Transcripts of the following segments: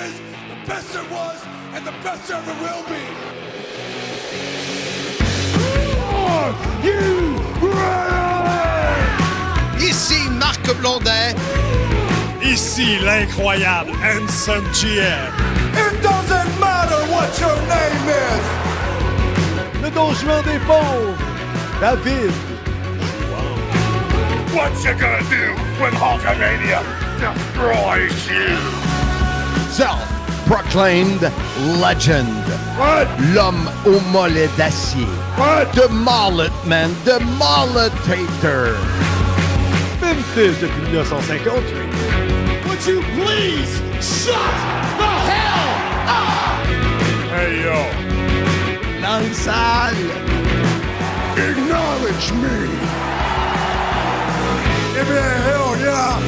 is, the best there was, and the best there ever will be. Are you ready? Ici Marc Blondet. Ici l'incroyable Handsome GF. It doesn't matter what your name is. Le Don Juan des pauvres, David. What's you gonna do when Hulkamania destroys you? Self-proclaimed legend. What? L'homme au mollet d'acier. What? The Mullet Man, the Mulletator. Vintage depuis 1958. Would you please shut the hell up? Hey yo. Dans une salle. Acknowledge me. Give me a hell yeah.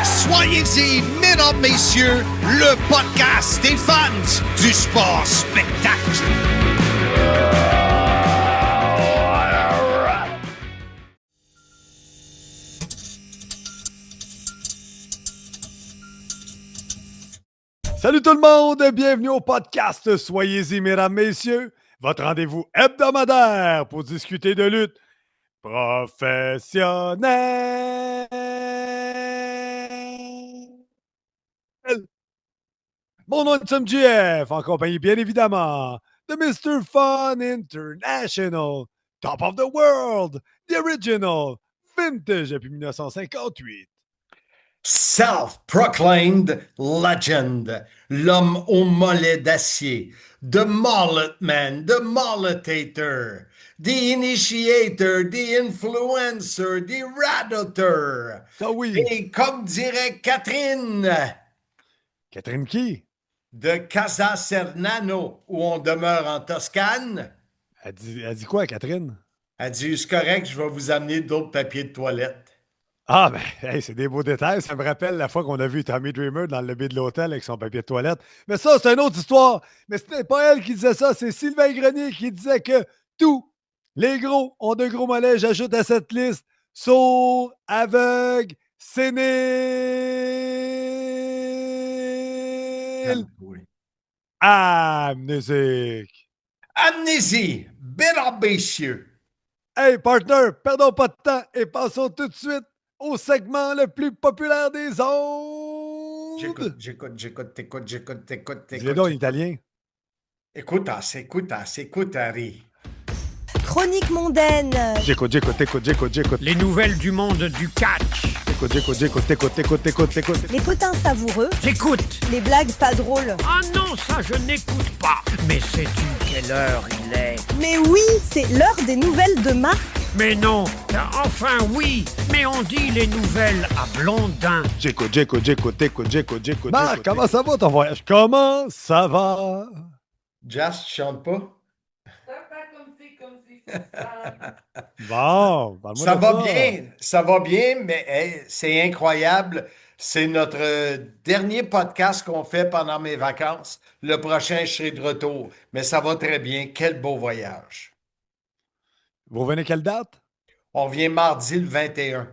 Soyez-y, mesdames, messieurs, le podcast des fans du sport spectacle. Salut tout le monde, bienvenue au podcast Soyez-y, mesdames, messieurs, votre rendez-vous hebdomadaire pour discuter de lutte professionnelle. Mon nom est Tom GF, en compagnie bien évidemment de Mr. Fun International, Top of the World, The Original, Vintage depuis 1958. Self-proclaimed legend. L'homme au mollet d'acier. The Mullet Man, the Mulletator. The Initiator, the Influencer, the Radoteur. Ça oui. Et comme dirait Catherine Catherine qui? de Casa Cernano, où on demeure en Toscane, Elle dit quoi, Catherine? elle dit « C'est correct, je vais vous amener d'autres papiers de toilette. » Ah, ben, hey, c'est des beaux détails. Ça me rappelle la fois qu'on a vu Tommy Dreamer dans le lobby de l'hôtel avec son papier de toilette. Mais ça, c'est une autre histoire. Mais c'était pas elle qui disait ça, c'est Sylvain Grenier qui disait que tous les gros ont de gros mollets. J'ajoute à cette liste sourds, aveugles, séniles, amnésiques. Amnésie, mesdames, messieurs. Hey, partner, perdons pas de temps et passons tout de suite au segment le plus populaire des ondes. J'écoute. Dis-le donc en italien. Écoute, Harry. Chronique mondaine. J'écoute. Les nouvelles du monde du catch. J'écoute. Les potins savoureux. J'écoute. Les blagues pas drôles. Ah non, ça je n'écoute pas. Mais sais-tu quelle heure il est? Mais oui, c'est l'heure des nouvelles de Marc. Mais non, enfin oui, mais on dit les nouvelles à Blondin. J'écoute. Marc, comment ça va ton voyage? Comment ça va? Jazz, tu chantes pas? Bon, parle-moi Ça de va bien, mais hey, c'est incroyable. C'est notre dernier podcast qu'on fait pendant mes vacances. Le prochain, je serai de retour. Mais ça va très bien. Quel beau voyage. Vous revenez quelle date? On revient mardi le 21.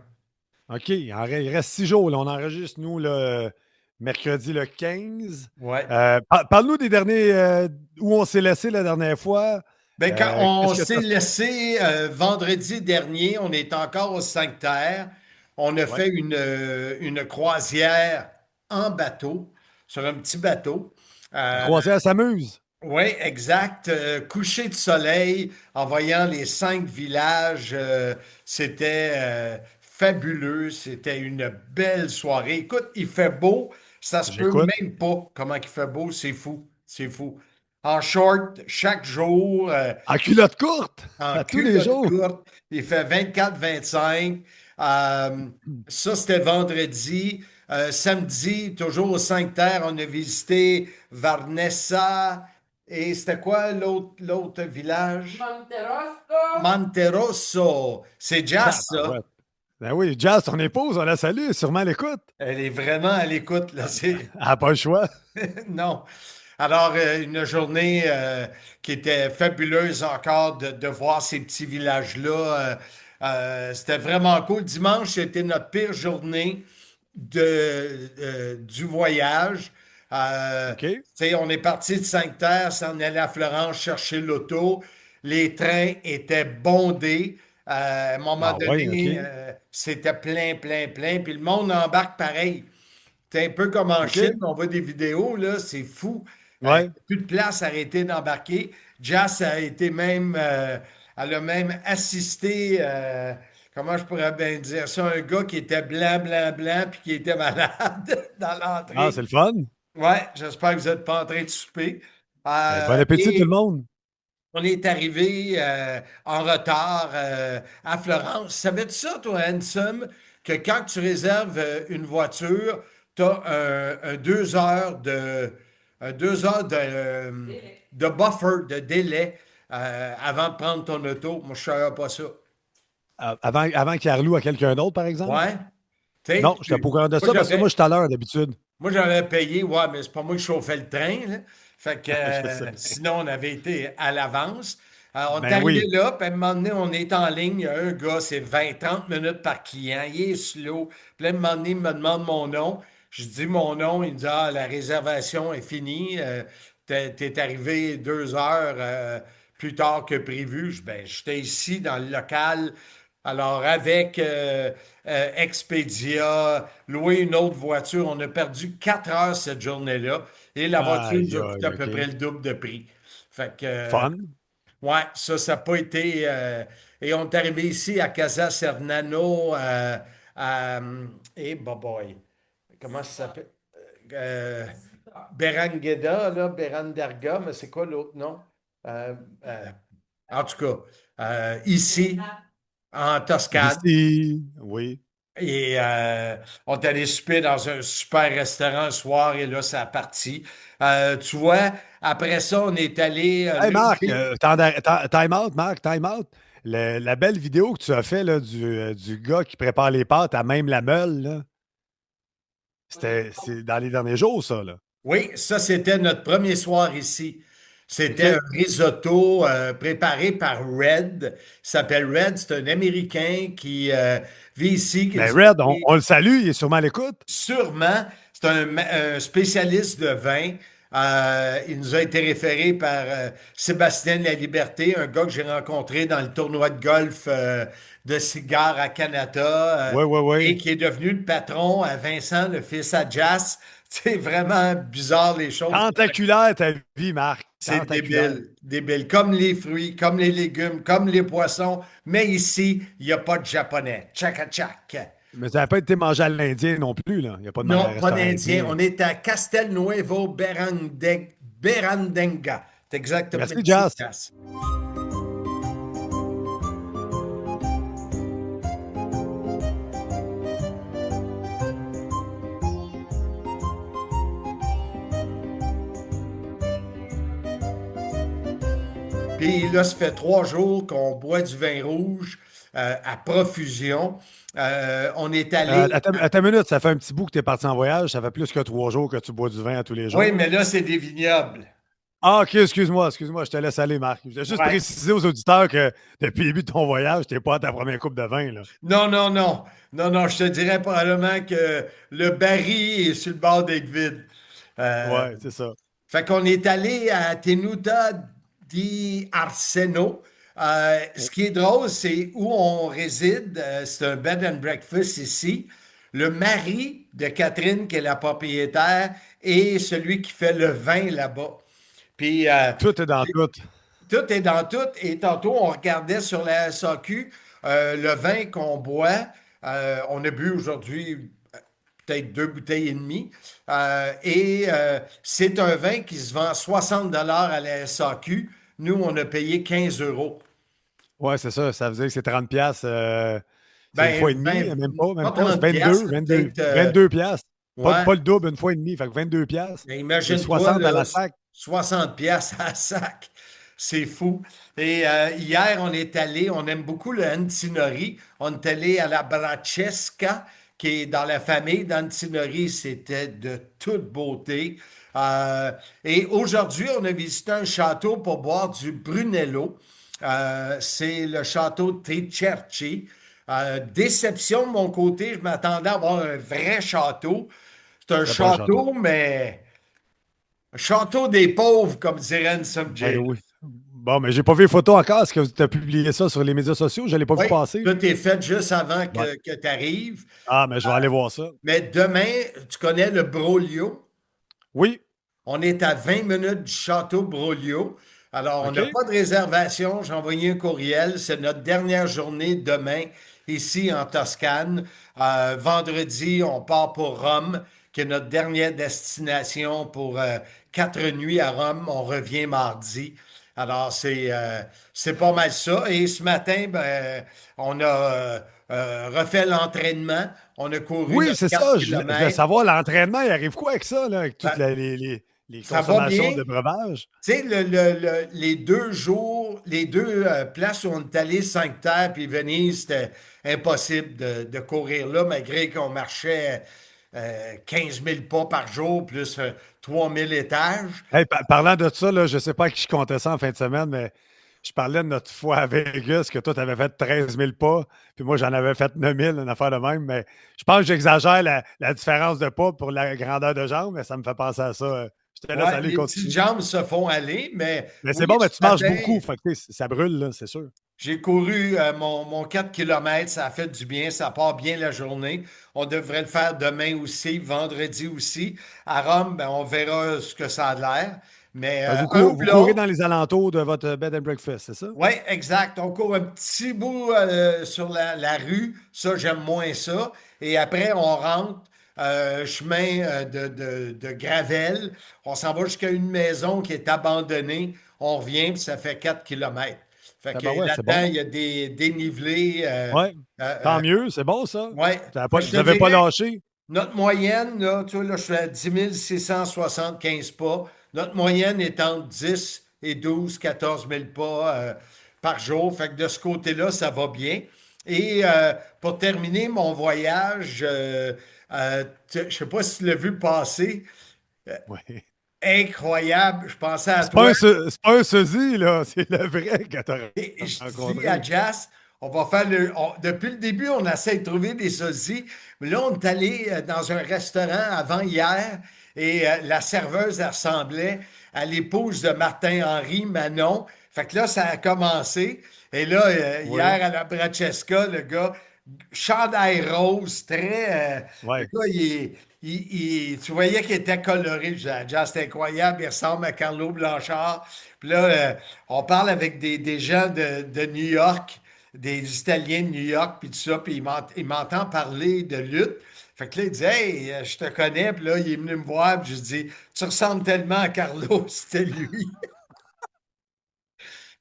OK, il reste 6 jours. Là. On enregistre, nous, le mercredi le 15. Ouais. Parle-nous des derniers... où on s'est laissé la dernière fois. Ben, quand on qu'est-ce que s'est laissé vendredi dernier, on est encore au 5 terres. On a fait une croisière en bateau, sur un petit bateau. La croisière s'amuse. Oui, exact. Coucher de soleil en voyant les 5 villages, c'était fabuleux. C'était une belle soirée. Écoute, il fait beau. Ça se peut même pas comment il fait beau. C'est fou. C'est fou. En short, chaque jour. En culotte courte. En tous les jours. Courte. Il fait 24-25. Ça, c'était vendredi. Samedi, toujours aux 5 terres, on a visité Varnessa. Et c'était quoi l'autre village? Monterosso. C'est Jazz, ça. Ben oui, Jazz, ton épouse, on la salue, elle est sûrement à l'écoute. Elle est vraiment à l'écoute. Là. Elle n'a pas le choix. Non. Alors, une journée qui était fabuleuse encore de voir ces petits villages-là. C'était vraiment cool. Dimanche, c'était notre pire journée du voyage. OK. Tu sais, on est parti de Sainte-Terre, s'en allait à Florence chercher l'auto. Les trains étaient bondés. À un moment Ah ouais, OK. donné, c'était plein, plein, plein. Puis le monde embarque pareil. C'est un peu comme en OK. Chine, on voit des vidéos, là, c'est fou. Ouais. Plus de place à arrêter d'embarquer. Jazz a été même, elle a même assisté, comment je pourrais bien dire ça, un gars qui était blanc, blanc, blanc, puis qui était malade dans Ah, l'entrée. c'est le fun. Ouais, j'espère que vous n'êtes pas en train de souper. Bon appétit tout le Et monde. on est arrivé en retard à Florence. Savais-tu ça, toi, Handsome, que quand tu réserves une voiture, tu as un 2 heures un 2 heures de buffer, de délai avant de prendre ton auto? Moi, je ne savais pas ça. Avant qu'il reloue à quelqu'un d'autre, par exemple? Ouais. Tu sais, Non, je n'étais pas au courant de moi, ça parce que moi, je suis à l'heure d'habitude. Moi, j'avais payé, ouais, mais c'est pas moi qui chauffais le train, là. Fait que Je sais. sinon, on avait été à l'avance. On est Ben arrivé oui. là, puis à un moment donné, on est en ligne. Il y a un gars, c'est 20-30 minutes par client. Il est slow. Puis là, à un moment donné, il me demande mon nom. Je dis mon nom. Il me dit, ah, la réservation est finie. T'es arrivé 2 heures plus tard que prévu. Ben, j'étais ici dans le local. Alors, avec Expedia, louer une autre voiture, on a perdu 4 heures cette journée-là. Et la voiture Aïe, nous a coûté à aïe, peu OK. près le double de prix. Fait que, Fun. ouais, ça n'a pas été. Et on est arrivé ici à Casa Cernano, et boy, comment ça s'appelle? Euh, Berangueda, là, Beranderga, mais c'est quoi l'autre nom? Euh, euh, en tout cas, ici, en Toscane. Ici, oui. Et on est allé souper dans un super restaurant un soir et là, ça a parti. Tu vois, après ça, on est allé Hey Marc, lever. time out, Marc, time out. La belle vidéo que tu as fait là, du gars qui prépare les pâtes à même la meule, là, c'est dans les derniers jours, ça, là. Oui, ça, c'était notre premier soir ici. C'était un OK. risotto préparé par Red. Il s'appelle Red, c'est un Américain qui vit ici, qui Mais nous a Red, donné on le salue, il est sûrement à l'écoute. sûrement. C'est un spécialiste de vin. Il nous a été référé par Sébastien Laliberté, un gars que j'ai rencontré dans le tournoi de golf de cigares à Canada Oui, oui, et oui. qui est devenu le patron à Vincent, le fils à Jas. C'est vraiment bizarre les choses. Tentaculaire ta vie, Marc. C'est Tentaculaire. débile, débile. Comme les fruits, comme les légumes, comme les poissons. Mais ici, il n'y a pas de japonais. Tchaka tchak. Mais ça n'a pas été mangé à l'Indien non plus, là. Il n'y a pas de Non, pas restaurant d'Indien. indien. On est à Castelnuovo Berandenga. C'est exactement Merci, ici, Jazz. Jas. Puis là, ça fait 3 jours qu'on boit du vin rouge à profusion. On est allé. À ta minute, ça fait un petit bout que tu es parti en voyage. Ça fait plus que 3 jours que tu bois du vin à tous les Oui, jours. mais là, c'est des vignobles. Ah, OK, excuse-moi, je te laisse aller, Marc. Je voulais juste Ouais. préciser aux auditeurs que depuis le début de ton voyage, tu n'es pas à ta première coupe de vin, là. Non, non, non. Non, non, je te dirais probablement que le baril est sur le bord d'être vide. Euh, Ouais, c'est ça. Fait qu'on est allé à Tenuta di Arseno. Ce qui est drôle, c'est où on réside. C'est un bed and breakfast ici. Le mari de Catherine, qui est la propriétaire, et celui qui fait le vin là-bas. Puis Tout est dans tout. tout est dans tout. Et tantôt, on regardait sur la SAQ le vin qu'on boit. On a bu aujourd'hui peut-être 2 bouteilles et demie. C'est un vin qui se vend 60 à la SAQ. Nous, on a payé 15 euros. Ouais, c'est ça. Ça veut dire que c'est 30 piastres. C'est une Ben, fois et demie, 20, même pas pas. C'est 30 piastres, 22, peut-être. 22 piastres. Ouais. Pas le double, une fois et demie. Fait que 22 piastres. Mais Et imagine-toi, 60 à là, la sac. 60 piastres à sac. C'est fou. Et hier, on est allé, on aime beaucoup le Antinori. On est allé à la Bracesca, qui est dans la famille d'Antinori. C'était de toute beauté. Et aujourd'hui, on a visité un château pour boire du Brunello. C'est le château de Tricerci. Déception de mon côté, je m'attendais à avoir un vrai château. C'est un C'était pas un château. château, mais Château des pauvres, comme dirait Handsome Ben Jay. oui. Bon, mais j'ai pas vu les photos encore. Est-ce que tu as publié ça sur les médias sociaux? Je l'ai pas vu Oui, passer. tout est fait juste avant Ouais. que tu arrives. Ah, mais je vais aller voir ça. Mais demain, tu connais le Broglio? Oui. On est à 20 minutes du château Broglio. Alors, on OK. n'a pas de réservation. J'ai envoyé un courriel. C'est notre dernière journée demain, ici en Toscane. Vendredi, on part pour Rome, qui est notre dernière destination pour 4 nuits à Rome. On revient mardi. Alors, c'est pas mal ça. Et ce matin, ben, on a refait l'entraînement. On a couru Oui, notre c'est 4 ça. Je voulais km. savoir, l'entraînement, il arrive quoi avec ça, là, avec toutes les Ça va consommations bien. de breuvage? Tu sais, les 2 jours, les deux places où on est allé, Cinque-Terre puis Venise, c'était impossible de courir là, malgré qu'on marchait 15 000 pas par jour, plus 3 000 étages. Hey, parlant de ça, là, je ne sais pas à qui je comptais ça en fin de semaine, mais je parlais de notre fois à Vegas, que toi, tu avais fait 13 000 pas, puis moi, j'en avais fait 9 000, une affaire de même. Mais je pense que j'exagère la différence de pas pour la grandeur de jambes, mais ça me fait penser à ça. Je te laisse Ouais, aller les petites continuer. jambes se font aller, mais Mais c'est oui, bon, mais ce tu marches matin, beaucoup. Fait que, tu sais, ça brûle, là, c'est sûr. j'ai couru mon 4 km, ça a fait du bien, ça part bien la journée. On devrait le faire demain aussi, vendredi aussi. À Rome, ben, on verra ce que ça a l'air. Mais Fait que un ou vous courez l'autre, dans les alentours de votre bed and breakfast, c'est ça? oui, exact. On court un petit bout sur la rue. Ça, j'aime moins ça. Et après, on rentre chemin de Gravel. On s'en va jusqu'à une maison qui est abandonnée. On revient, puis ça fait 4 kilomètres. Fait Ah que ben ouais, c'est là-dedans, bon. il y a des dénivelés. Ouais. Euh, Tant euh, mieux, c'est bon, ça. ouais. Vous Je te n'avez pas dirais, lâché. notre moyenne, là, tu vois, là, je suis à 10 675 pas. Notre moyenne est entre 10 et 12, 14 000 pas par jour. Fait que de ce côté-là, ça va bien. Et pour terminer mon voyage, je ne sais pas si tu l'as vu passer. Ouais. Incroyable. Je pensais à C'est pas toi. c'est pas un sosie, là. C'est le vrai que tu Et as je dis à rencontré. Jas, on va faire depuis le début, on essaie de trouver des sosies. Mais là, on est allé dans un restaurant avant hier et la serveuse elle ressemblait à l'épouse de Martin-Henri, Manon. Fait que là, ça a commencé. Et là, Oui. hier à la Brancesca, le gars, chandail rose, très. Le Ouais. gars, tu voyais qu'il était coloré. Je disais, Jas, c'est incroyable, il ressemble à Carlo Blanchard. Puis là, on parle avec des gens de New York, des Italiens de New York, puis tout ça, puis il m'entend parler de lutte. Fait que là, il dit, hey, je te connais, puis là, il est venu me voir, puis je dis, tu ressembles tellement à Carlo, c'était lui.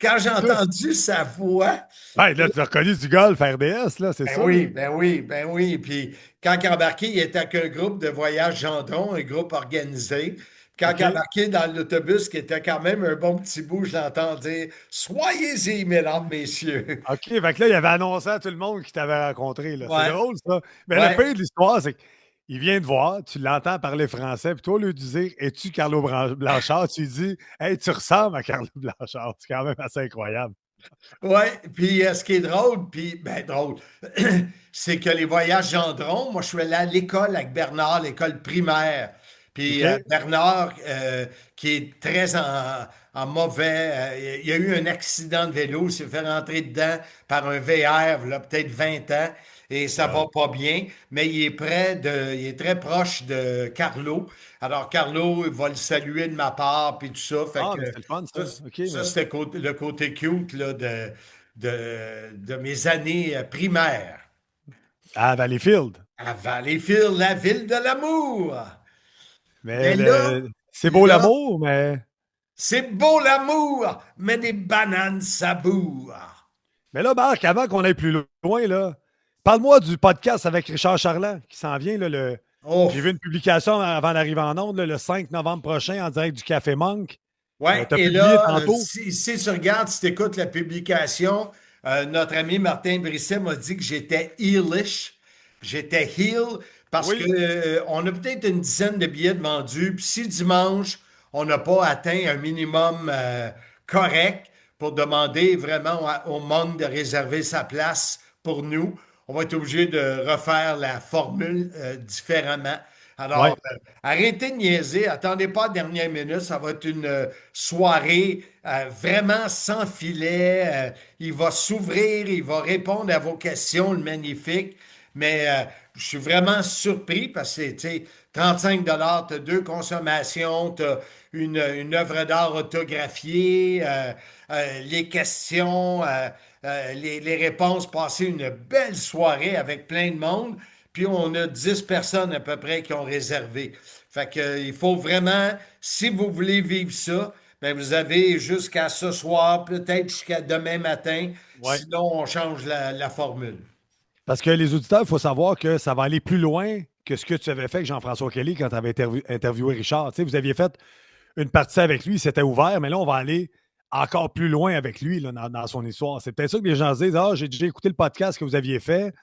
Quand j'ai Toi, entendu sa voix, ben, là, tu as reconnu du golf RDS, là, c'est ben ça, là? oui, ben oui, ben oui. Puis quand il a embarqué, il était avec un groupe de voyage Gendron, un groupe organisé. Quand il a OK. embarqué dans l'autobus, qui était quand même un bon petit bout, je l'entends dire soyez-y, mesdames, messieurs. OK. Fait que là, il avait annoncé à tout le monde qu'il t'avait rencontré, là. C'est Ouais, drôle, ça. Mais le ouais, pire de l'histoire, c'est qu'il vient te voir, tu l'entends parler français, puis toi, au lieu de dire es-tu Carlo Blanchard, tu lui dis hey, tu ressembles à Carlo Blanchard. C'est quand même assez incroyable. ouais. Puis ce qui est drôle, puis ben drôle, c'est que les voyages Gendron, moi, je suis allé à l'école avec Bernard, l'école primaire. Puis OK? Bernard, qui est très en mauvais, il y a eu un accident de vélo, il s'est fait rentrer dedans par un VR, il a peut-être 20 ans, et ça va Ah, pas bien, mais il est très proche de Carlo. Alors Carlo, il va le saluer de ma part, puis tout ça. Fait ah, que mais c'est le fun, ça, ça. OK, ça, mais. c'était le côté cute là, de mes années primaires. À Valleyfield. À Valleyfield, la ville de l'amour. Mais Mais là, c'est beau là, l'amour, mais. c'est beau l'amour, mais des bananes sabour. Mais là, Marc, avant qu'on aille plus loin, là, parle-moi du podcast avec Richard Charland qui s'en vient. Là, Oh, j'ai vu une publication avant d'arriver en onde, là, le 5 novembre prochain, en direct du Café Monk. ouais. Tu as Et publié là, tantôt. si tu regardes, si tu écoutes la publication, notre ami Martin Brisset m'a dit que j'étais heelish. J'étais heel parce que Oui. on a peut-être une dizaine de billets de vendus. Puis si dimanche, on n'a pas atteint un minimum correct pour demander vraiment au monde de réserver sa place pour nous, on va être obligé de refaire la formule différemment. Alors, arrêtez de niaiser, attendez pas la dernière minute, ça va être une soirée vraiment sans filet. Il va s'ouvrir, il va répondre à vos questions, le magnifique. Mais je suis vraiment surpris parce que, tu sais, 35 tu as deux consommations, tu as une œuvre d'art autographiée, les questions, les réponses, passer une belle soirée avec plein de monde. Puis on a 10 personnes à peu près qui ont réservé. Fait que, il faut vraiment, si vous voulez vivre ça, ben vous avez jusqu'à ce soir, peut-être jusqu'à demain matin. Ouais. Sinon, on change la formule. Parce que les auditeurs, il faut savoir que ça va aller plus loin que ce que tu avais fait avec Jean-François Kelly quand tu avais interviewé Richard. Tu sais, vous aviez fait une partie avec lui, c'était ouvert, mais là, on va aller encore plus loin avec lui là, dans son histoire. C'est peut-être ça que les gens se disent: Ah, j'ai déjà écouté le podcast que vous aviez fait,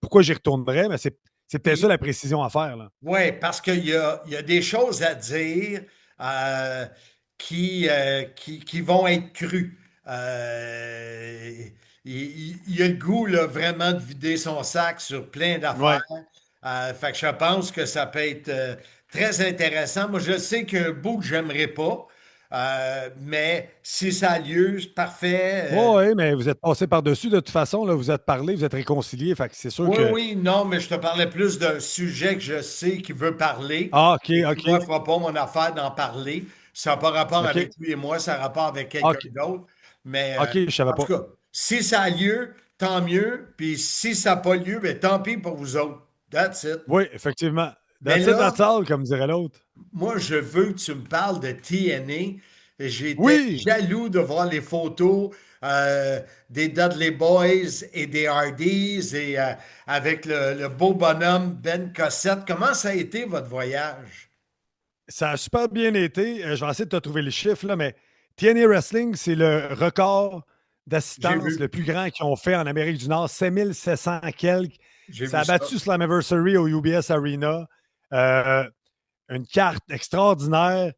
pourquoi j'y retournerais? Mais c'est peut-être ça la précision à faire. Là. Oui, parce qu'il y a des choses à dire euh, qui vont être crues. Il a le goût là, vraiment de vider son sac sur plein d'affaires. Ouais. Fait que je pense que ça peut être très intéressant. Moi, je sais qu'il y a un bout que j'aimerais pas, mais si ça a lieu, c'est parfait. Oui, mais vous êtes passé par-dessus de toute façon. Là, vous êtes parlé, vous êtes réconciliés. Fait que c'est sûr Oui, que. oui, non, mais je te parlais plus d'un sujet que je sais qu'il veut parler Ah, OK, et qui, moi, ne OK, fera pas mon affaire d'en parler. Ça n'a pas rapport OK, avec lui et moi, ça a rapport avec quelqu'un OK, d'autre. Mais OK, je savais en pas. tout cas, si ça a lieu, tant mieux. Puis si ça n'a pas lieu, ben, tant pis pour vous autres. That's it. Oui, effectivement. Mais That's it, là, that's all, comme dirait l'autre. moi, je veux que tu me parles de TNA. J'étais Oui! jaloux de voir les photos des Dudley Boys et des Hardys et avec le beau bonhomme Ben Cossette. Comment ça a été votre voyage? Ça a super bien été. Je vais essayer de te trouver les chiffres, là, mais TNA Wrestling, c'est le record J'ai d'assistance le vu, plus grand qu'ils ont fait en Amérique du Nord, 5700 quelques. j'ai Ça vu a ça. battu Slammiversary au UBS Arena. Euh, une carte extraordinaire.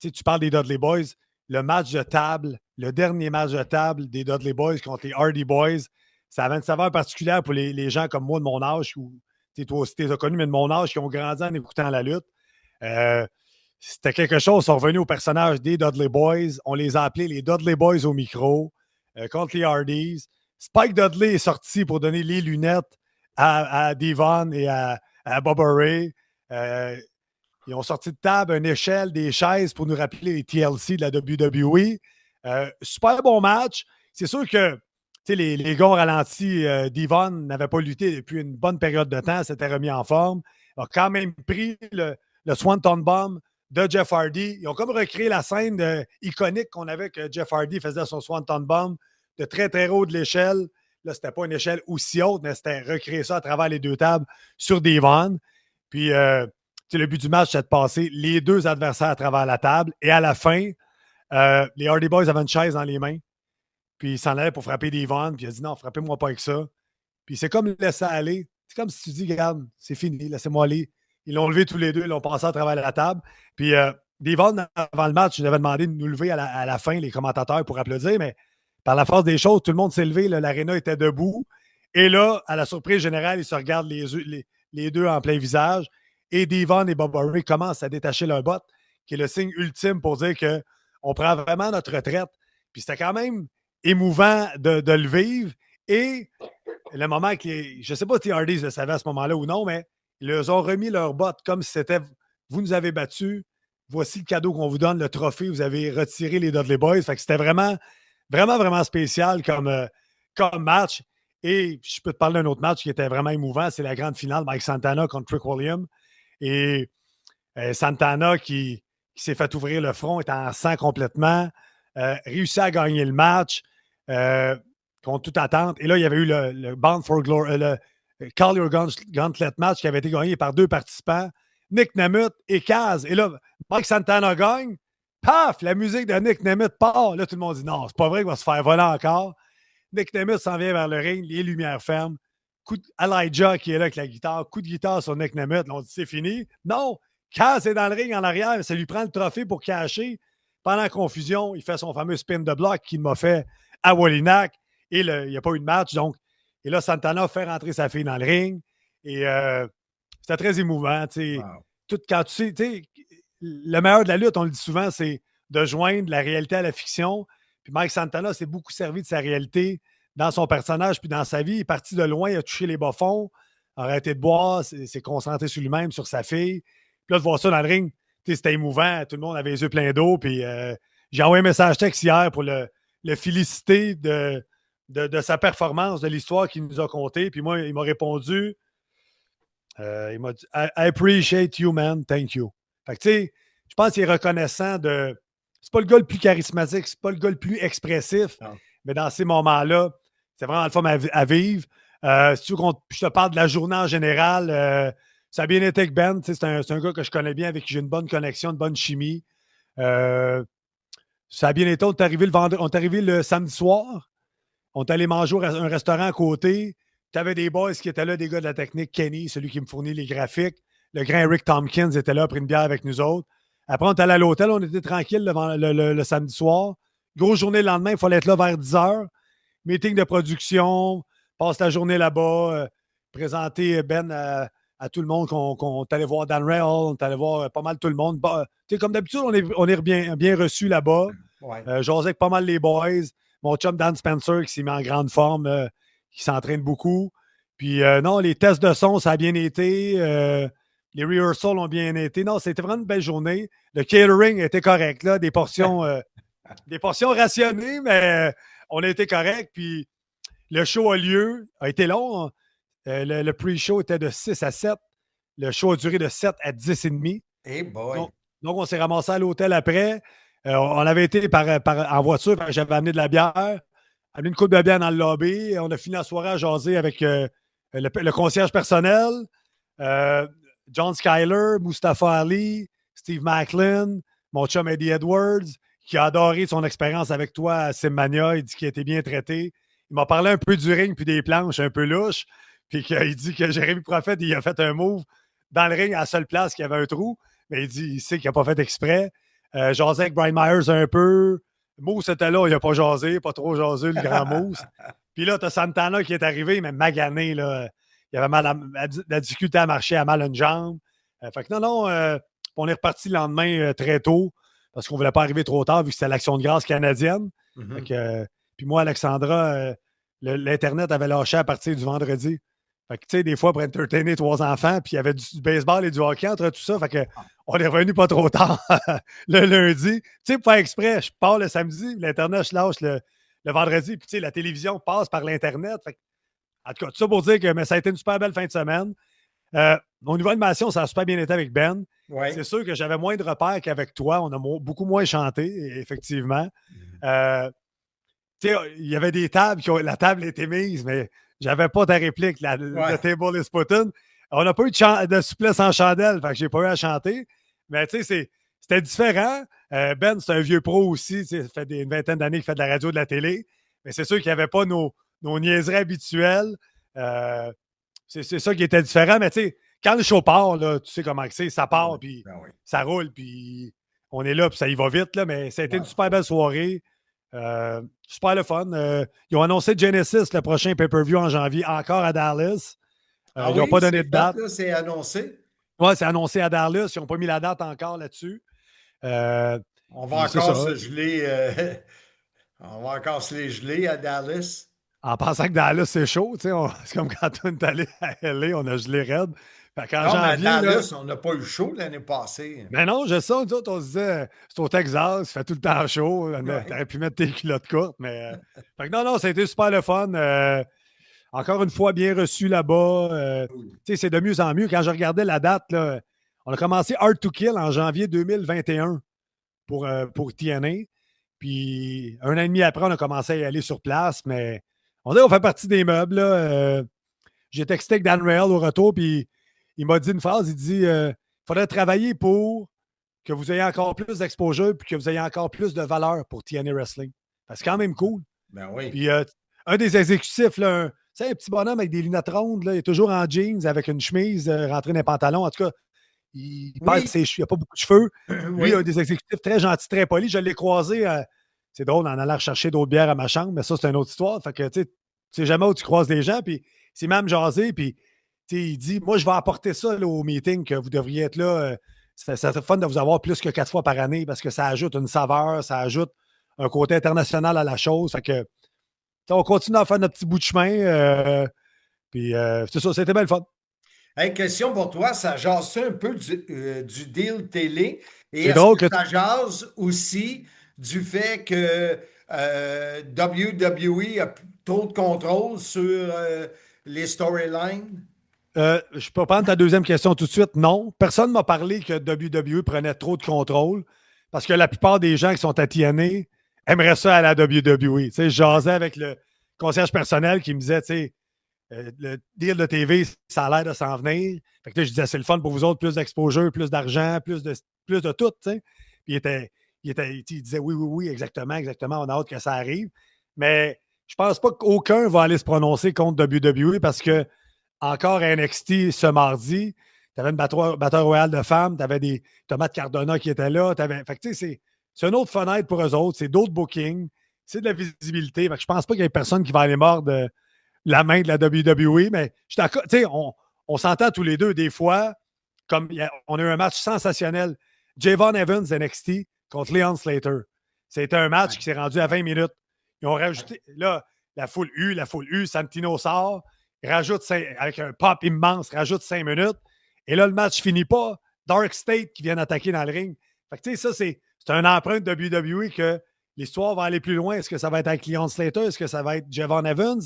Tu parles des Dudley Boys. Le match de table, le dernier match de table des Dudley Boys contre les Hardy Boys, ça avait une saveur particulière pour les gens comme moi de mon âge, ou toi aussi, tu les as connus, mais de mon âge, qui ont grandi en écoutant la lutte. Euh, C'était quelque chose. Ils sont revenus au personnage des Dudley Boys. On les a appelés les Dudley Boys au micro contre les Hardys. Spike Dudley est sorti pour donner les lunettes à Devon et à Bubba Ray. Ils ont sorti de table une échelle, des chaises pour nous rappeler les TLC de la WWE. Super bon match. C'est sûr que les gars ralentis, Devon n'avait pas lutté depuis une bonne période de temps, s'était remis en forme. Il a quand même pris le Swanton Bomb de Jeff Hardy. Ils ont comme recréé la scène iconique qu'on avait que Jeff Hardy faisait son Swanton Bomb de très, très haut de l'échelle. Là, c'était pas une échelle aussi haute, mais c'était recréer ça à travers les deux tables sur Devon. Puis, le but du match, c'est de passer les deux adversaires à travers la table. Et à la fin, les Hardy Boys avaient une chaise dans les mains. Puis, il s'en allait pour frapper Devon. Puis, il a dit non, frappez-moi pas avec ça. Puis, c'est comme laisser aller. C'est comme si tu dis, regarde, c'est fini, laissez-moi aller. Ils l'ont levé tous les deux, ils l'ont passé à travers la table. Puis, Devon, avant le match, il avait demandé de nous lever à la fin, les commentateurs, pour applaudir. Mais par la force des choses, tout le monde s'est levé. L'aréna était debout. Et là, à la surprise générale, ils se regardent les deux en plein visage. Et Devon et Bubba Ray commencent à détacher leur botte, qui est le signe ultime pour dire qu'on prend vraiment notre retraite. Puis c'était quand même émouvant de le vivre. Et le moment que je ne sais pas si Hardys le savait à ce moment-là ou non, mais ils leur ont remis leur botte comme si c'était vous nous avez battus, voici le cadeau qu'on vous donne, le trophée, vous avez retiré les Dudley Boys. Fait que c'était vraiment, vraiment, vraiment spécial comme match. Et je peux te parler d'un autre match qui était vraiment émouvant, c'est la grande finale, Mike Santana contre Trick Williams. Et Santana qui s'est fait ouvrir le front, est en sang complètement, réussit à gagner le match contre toute attente. Et là, il y avait eu le Bound for Glory, le Call Your Gauntlet match qui avait été gagné par deux participants, Nick Nemeth et Kaz. Et là, Mike Santana gagne. Paf! La musique de Nick Nemeth part. Là, tout le monde dit non, c'est pas vrai qu'il va se faire voler encore. Nick Nemeth s'en vient vers le ring, les lumières ferment. Elijah qui est là avec la guitare, coup de guitare sur Nick Nemeth. Là, on dit c'est fini. Non, Kaz est dans le ring en arrière, ça lui prend le trophée pour cacher. Pendant la confusion, il fait son fameux spin de bloc qu'il m'a fait à Wallinac. Et il n'y a pas eu de match. Donc, et là, Santana fait rentrer sa fille dans le ring. Et c'était très émouvant. Wow. quand tu sais, le meilleur de la lutte, on le dit souvent, c'est de joindre la réalité à la fiction. Puis Mike Santana s'est beaucoup servi de sa réalité dans son personnage puis dans sa vie. Il est parti de loin, il a touché les bas-fonds, a arrêté de boire, s'est concentré sur lui-même, sur sa fille. Puis là, de voir ça dans le ring, c'était émouvant. Tout le monde avait les yeux pleins d'eau. Puis j'ai envoyé un message texte hier pour le féliciter de sa performance, de l'histoire qu'il nous a contée. Puis moi, il m'a répondu, il m'a dit I appreciate you, man. Thank you. Fait que, tu sais, je pense qu'il est reconnaissant de. C'est pas le gars le plus charismatique, c'est pas le gars le plus expressif, Non. mais dans ces moments-là, c'est vraiment le fun à vivre. Si tu veux je te parle de la journée en général, ça a bien été avec Ben. C'est un gars que je connais bien, avec qui j'ai une bonne connexion, une bonne chimie. Ça a bien été. On est arrivé le samedi soir. On est allé manger à un restaurant à côté. Tu avais des boys qui étaient là, des gars de la technique. Kenny, celui qui me fournit les graphiques. Le grand Eric Tompkins était là, a pris une bière avec nous autres. Après, on est allé à l'hôtel. On était tranquille le samedi soir. Grosse journée le lendemain. Il fallait être là vers 10 h. Meeting de production. Passe la journée là-bas. Présenter Ben à tout le monde qu'on est allé voir Dan Rail. On est allé voir pas mal tout le monde. Bah, comme d'habitude, on est bien reçus là-bas. Ouais. J'osais avec pas mal les boys. Mon chum Dan Spencer qui s'est mis en grande forme, qui s'entraîne beaucoup. Puis non, les tests de son, ça a bien été. Les rehearsals ont bien été. Non, c'était vraiment une belle journée. Le catering était correct, là. Des portions rationnées, mais on a été correct. Puis le show a été long. Le pre-show était de 6 à 7. Le show a duré de 7 à 10 et demi. Hey boy. Donc, on s'est ramassé à l'hôtel après. On avait été en voiture, j'avais amené de la bière, amené une coupe de bière dans le lobby. On a fini la soirée à jaser avec le concierge personnel, John Skyler, Mustafa Ali, Steve Macklin, mon chum Eddie Edwards, qui a adoré son expérience avec toi à Simmania. Il dit qu'il a été bien traité. Il m'a parlé un peu du ring puis des planches un peu louches. Puis qu'il dit que Jérémy Prophet, il a fait un move dans le ring à la seule place qu'il y avait un trou. Mais il sait qu'il n'a pas fait exprès. Jasé avec Brian Myers un peu. Moose était là, il n'a pas jasé, pas trop jasé, le grand Moose. Puis là, tu as Santana qui est arrivé, mais magané, là. Il avait la difficulté à marcher, à mal une jambe. Fait que non, on est reparti le lendemain très tôt, parce qu'on ne voulait pas arriver trop tard, vu que c'était l'Action de grâce canadienne. Mm-hmm. Fait que, puis moi, Alexandra, l'Internet avait lâché à partir du vendredi. Fait que, tu sais, des fois, pour entertainer 3 enfants, puis il y avait du baseball et du hockey entre tout ça. Fait que, on est revenu pas trop tard le lundi. Tu sais, pour faire exprès, je pars le samedi, l'Internet, je lâche le vendredi. Puis, tu sais, la télévision passe par l'Internet. Fait que, en tout cas, tout ça pour dire que ça a été une super belle fin de semaine. Au niveau animation, ça a super bien été avec Ben. Ouais. C'est sûr que j'avais moins de repères qu'avec toi. On a beaucoup moins chanté, effectivement. Tu sais, il y avait des tables, la table était mise, mais j'avais pas ta réplique. Le table is putting. On n'a pas eu de souplesse en chandelle, fait que j'ai pas eu à chanter. Mais tu sais, c'était différent. Ben, c'est un vieux pro aussi. Ça fait une vingtaine d'années qu'il fait de la radio, de la télé. Mais c'est sûr qu'il n'y avait pas nos niaiseries habituelles. C'est ça qui était différent. Mais tu sais, quand le show part, là, tu sais comment c'est, ça part, puis ça roule, puis on est là, puis ça y va vite. Là, mais ça a été une super belle soirée. Super le fun. Ils ont annoncé Genesis, le prochain pay-per-view en janvier, encore à Dallas. Ils n'ont pas donné de date. C'est annoncé? Oui, c'est annoncé à Dallas. Ils n'ont pas mis la date encore là-dessus. On va encore se geler. On va encore se les geler à Dallas. En pensant que Dallas, c'est chaud. C'est comme quand on est allé à LA, on a gelé raide. Non, mais à Dallas, on n'a pas eu chaud l'année passée. Mais non, je sais, nous autres, on se disait, c'est au Texas, il fait tout le temps chaud. T'aurais pu mettre tes culottes courtes, mais... Fait que non, ça a été super le fun. Encore une fois, bien reçu là-bas. Tu sais, c'est de mieux en mieux. Quand je regardais la date, là, on a commencé Hard to Kill en janvier 2021 pour TNA. Puis, 1 an et demi après, on a commencé à y aller sur place, mais on dirait qu'on fait partie des meubles. Là. J'ai texté avec Dan Rail au retour, puis il m'a dit une phrase, il dit « faudrait travailler pour que vous ayez encore plus d'exposure puis que vous ayez encore plus de valeur pour TNA Wrestling. » C'est quand même cool. Ben oui. Puis, un des exécutifs, là, un petit bonhomme avec des lunettes rondes, là, il est toujours en jeans avec une chemise rentrée dans les pantalons. En tout cas, il n'a pas beaucoup de cheveux. Lui, un des exécutifs très gentil, très poli. Je l'ai croisé, c'est drôle, en allant chercher d'autres bières à ma chambre, mais ça, c'est une autre histoire. Fait que, tu sais jamais où tu croises les gens, puis c'est même jasé, puis il dit, moi, je vais apporter ça là, au meeting, que vous devriez être là. Ça serait fun de vous avoir plus que 4 fois par année parce que ça ajoute une saveur, ça ajoute un côté international à la chose. Fait que, on continue à faire notre petit bout de chemin. Puis, c'est ça, c'était bien le fun. Hey, question pour toi, ça jase un peu du deal télé et C'est est-ce drôle que que ça jase aussi du fait que WWE a trop de contrôle sur les storylines? je peux prendre ta deuxième question tout de suite. Non, personne ne m'a parlé que WWE prenait trop de contrôle parce que la plupart des gens qui sont à TNA aimeraient ça à la WWE. Tu sais, je jasais avec le concierge personnel qui me disait, tu sais, le deal de TV, ça a l'air de s'en venir. Fait que là, je disais, c'est le fun pour vous autres, plus d'exposure, plus d'argent, plus de tout, tu sais. Puis il disait oui, oui, oui, exactement, exactement, on a hâte que ça arrive. Mais je pense pas qu'aucun va aller se prononcer contre WWE parce que encore à NXT ce mardi, tu avais une batteur royale de femmes, tu avais des Tomates Cardona qui étaient là. Fait que tu sais, c'est une autre fenêtre pour eux autres, c'est d'autres bookings, c'est de la visibilité. Fait que je pense pas qu'il y ait personne qui va aller mordre la main de la WWE, mais je suis d'accord, tu sais, on s'entend tous les deux des fois, comme on a eu un match sensationnel. Javon Evans NXT contre Leon Slater. C'était un match qui s'est rendu à 20 minutes. Ils ont rajouté, là, la foule U, Santino sort, rajoute avec un pop immense, rajoute 5 minutes. Et là, le match finit pas. Dark State qui vient attaquer dans le ring. Fait que, tu sais, ça, c'est un empreinte de WWE que l'histoire va aller plus loin. Est-ce que ça va être avec Leon Slater? Est-ce que ça va être Javon Evans?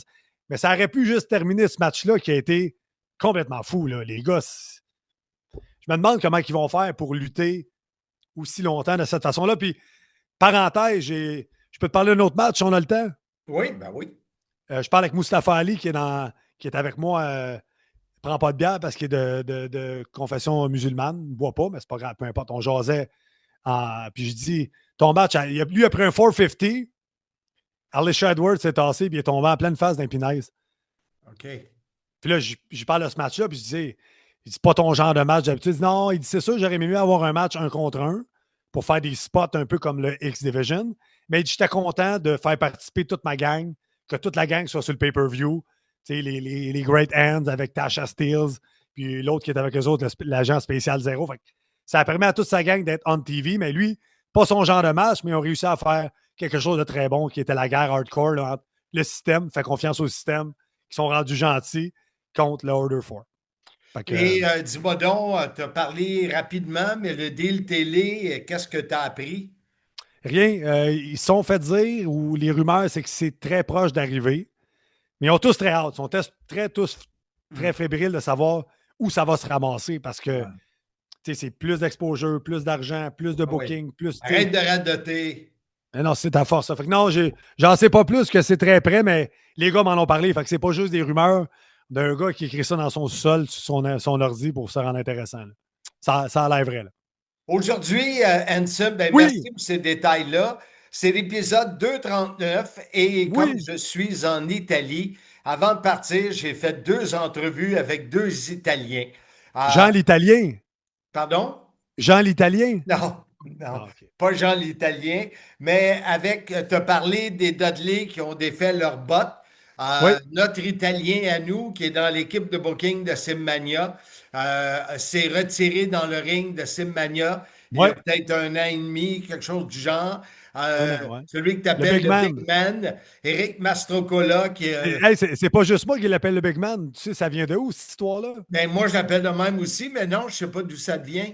Mais ça aurait pu juste terminer ce match-là qui a été complètement fou, là. Les gars, je me demande comment ils vont faire pour lutter aussi longtemps de cette façon-là. Puis, parenthèse, je peux te parler d'un autre match si on a le temps? Oui, ben oui. Je parle avec Mustafa Ali qui est avec moi. Il prend pas de bière parce qu'il est de confession musulmane. Il ne boit pas, mais c'est pas grave, peu importe. On jasait. Puis je dis, ton match, lui a pris un 450. Alicia Edwards s'est tassé puis il est tombé en pleine face d'un pinaise. OK. Puis là, je parle de ce match-là, puis je dis, c'est pas ton genre de match d'habitude. Il dit, non, il dit, c'est sûr, j'aurais aimé mieux avoir un match 1 contre 1 pour faire des spots un peu comme le X-Division. Mais il dit, j'étais content de faire participer toute ma gang, que toute la gang soit sur le pay-per-view. Tu sais, les Great Hands avec Tasha Steelz, puis l'autre qui est avec eux autres, l'agent spécial 0. Fait que ça permis à toute sa gang d'être on TV, mais lui, pas son genre de match, mais ils ont réussi à faire quelque chose de très bon, qui était la guerre hardcore là, entre le système, fait confiance au système, qui sont rendus gentils contre le Order 4. Et dis-moi donc, tu as parlé rapidement, mais le deal télé, qu'est-ce que tu as appris? Rien. Ils se sont fait dire, ou les rumeurs, c'est que c'est très proche d'arriver. Mais ils ont tous très hâte. Ils sont tous très fébriles de savoir où ça va se ramasser parce que c'est plus d'exposure, plus d'argent, plus de booking, plus. Arrête de radoter. Non, c'est ta force. Ça. Fait que non, j'en sais pas plus que c'est très près, mais les gars m'en ont parlé. Fait que c'est pas juste des rumeurs d'un gars qui écrit ça dans son sol, sur son ordi pour se rendre intéressant. Là. Ça a l'air vrai. Là. Aujourd'hui, Ansem, Oui. merci pour ces détails-là. C'est l'épisode 239 et comme je suis en Italie, avant de partir, j'ai fait 2 entrevues avec 2 Italiens. Jean l'Italien. Pardon? Jean l'Italien? Non, okay. Pas Jean l'Italien, mais tu as parlé des Dudley qui ont défait leurs bottes. Notre Italien à nous, qui est dans l'équipe de booking de Simmania, s'est retiré dans le ring de Simmania il y a peut-être 1 an et demi, quelque chose du genre. Celui que tu appelles le Big Man, Eric Mastrocola. C'est pas juste moi qui l'appelle le Big Man. Tu sais, ça vient de où, cette histoire-là? Ben, moi, je l'appelle de même aussi, mais non, je ne sais pas d'où ça vient.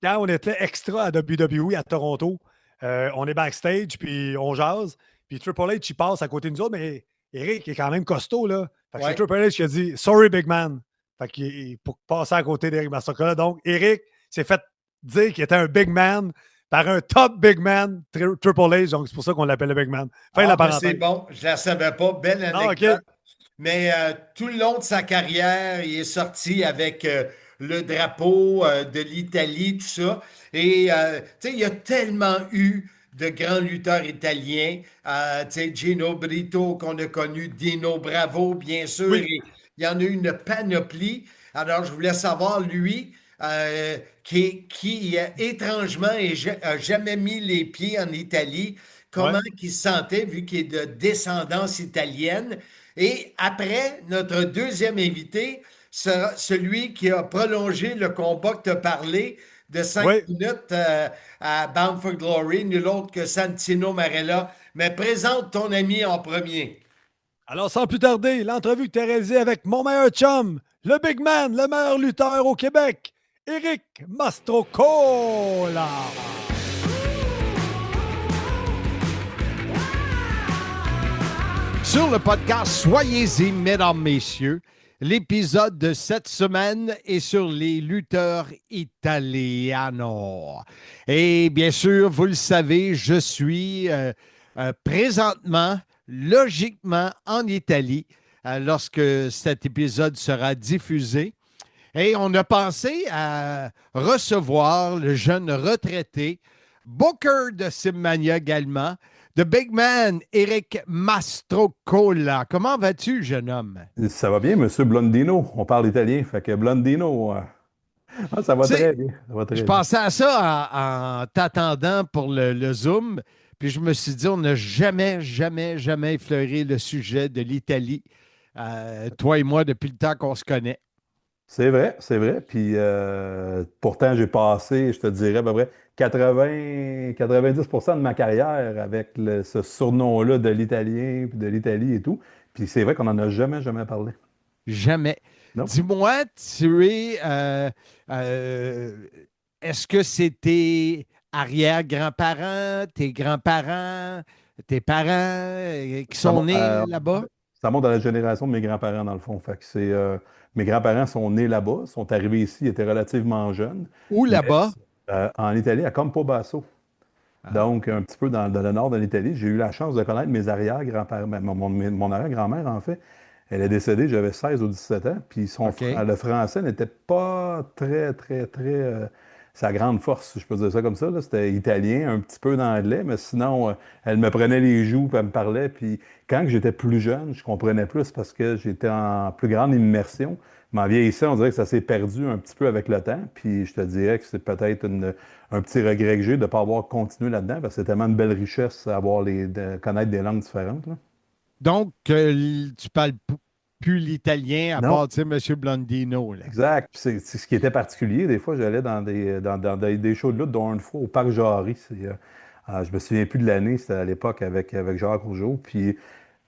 Quand on était extra à WWE à Toronto, on est backstage, puis on jase, puis Triple H, il passe à côté de nous autres, mais Eric est quand même costaud, là. Fait que c'est Triple H qui a dit « Sorry, Big Man ». Fait qu'il pour passer à côté d'Eric Mastrocola. Donc, Eric s'est fait dire qu'il était un Big Man par un top Big Man, Triple H. Donc, c'est pour ça qu'on l'appelle le Big Man. La parenthèse. C'est bon, je ne la savais pas. Belle anecdote. Okay. Mais tout le long de sa carrière, il est sorti avec le drapeau de l'Italie, tout ça. Et, tu sais, il y a tellement eu de grands lutteurs italiens. Tu sais, Gino Brito qu'on a connu, Dino Bravo, bien sûr. Oui. Et il y en a eu une panoplie. Alors, je voulais savoir, lui, qui étrangement n'a jamais mis les pieds en Italie, comment il se sentait vu qu'il est de descendance italienne. Et après, notre deuxième invité, sera celui qui a prolongé le combat que tu as parlé de 5 Oui. minutes à Bound for Glory, nul autre que Santino Marella. Mais présente ton ami en premier. Alors, sans plus tarder, l'entrevue que tu as réalisée avec mon meilleur chum, le big man, le meilleur lutteur au Québec, Éric Mastrocola. Sur le podcast Soyez-y, mesdames, messieurs, l'épisode de cette semaine est sur les lutteurs italianos. Et bien sûr, vous le savez, je suis présentement, logiquement, en Italie lorsque cet épisode sera diffusé. Et on a pensé à recevoir le jeune retraité, Booker de Simmania également, The Big Man, Éric Mastrocola. Comment vas-tu, jeune homme? Ça va bien, Monsieur Blondino. On parle italien, fait que Blondino, ça va très bien. Ça va très Je bien. pensais à ça en t'attendant pour le Zoom, puis je me suis dit, on n'a jamais effleuré le sujet de l'Italie, toi et moi, depuis le temps qu'on se connaît. C'est vrai, c'est vrai. Puis pourtant, j'ai passé, je te dirais, à peu près 90% de ma carrière avec ce surnom-là de l'italien, puis de l'Italie et tout. Puis c'est vrai qu'on n'en a jamais parlé. Jamais. Non. Dis-moi, tu es. Est-ce que c'est tes arrière-grands-parents, tes grands-parents, tes parents qui sont nés là-bas? Ça monte dans la génération de mes grands-parents, dans le fond. Fait que mes grands-parents sont nés là-bas, sont arrivés ici, ils étaient relativement jeunes. Où là-bas? En Italie, à Campobasso. Donc, un petit peu dans le nord de l'Italie. J'ai eu la chance de connaître mes arrière-grands-parents. Mon arrière-grand-mère, en fait, elle est décédée, j'avais 16 ou 17 ans. Puis le français n'était pas très sa grande force, si je peux dire ça comme ça. C'était italien, un petit peu d'anglais, mais sinon, elle me prenait les joues, puis elle me parlait. Puis quand j'étais plus jeune, je comprenais plus parce que j'étais en plus grande immersion. Mais en vieillissant, on dirait que ça s'est perdu un petit peu avec le temps. Puis je te dirais que c'est peut-être un petit regret que j'ai de ne pas avoir continué là-dedans, parce que c'est tellement une belle richesse de connaître des langues différentes. Là. Donc, tu parles plus l'italien à Non. part, tu sais, M. Blondino. Là. Exact. Puis c'est ce qui était particulier. Des fois, j'allais dans des shows de lutte, dont une fois au Parc Jarry. Je me souviens plus de l'année, c'était à l'époque avec Jacques Rougeau. Puis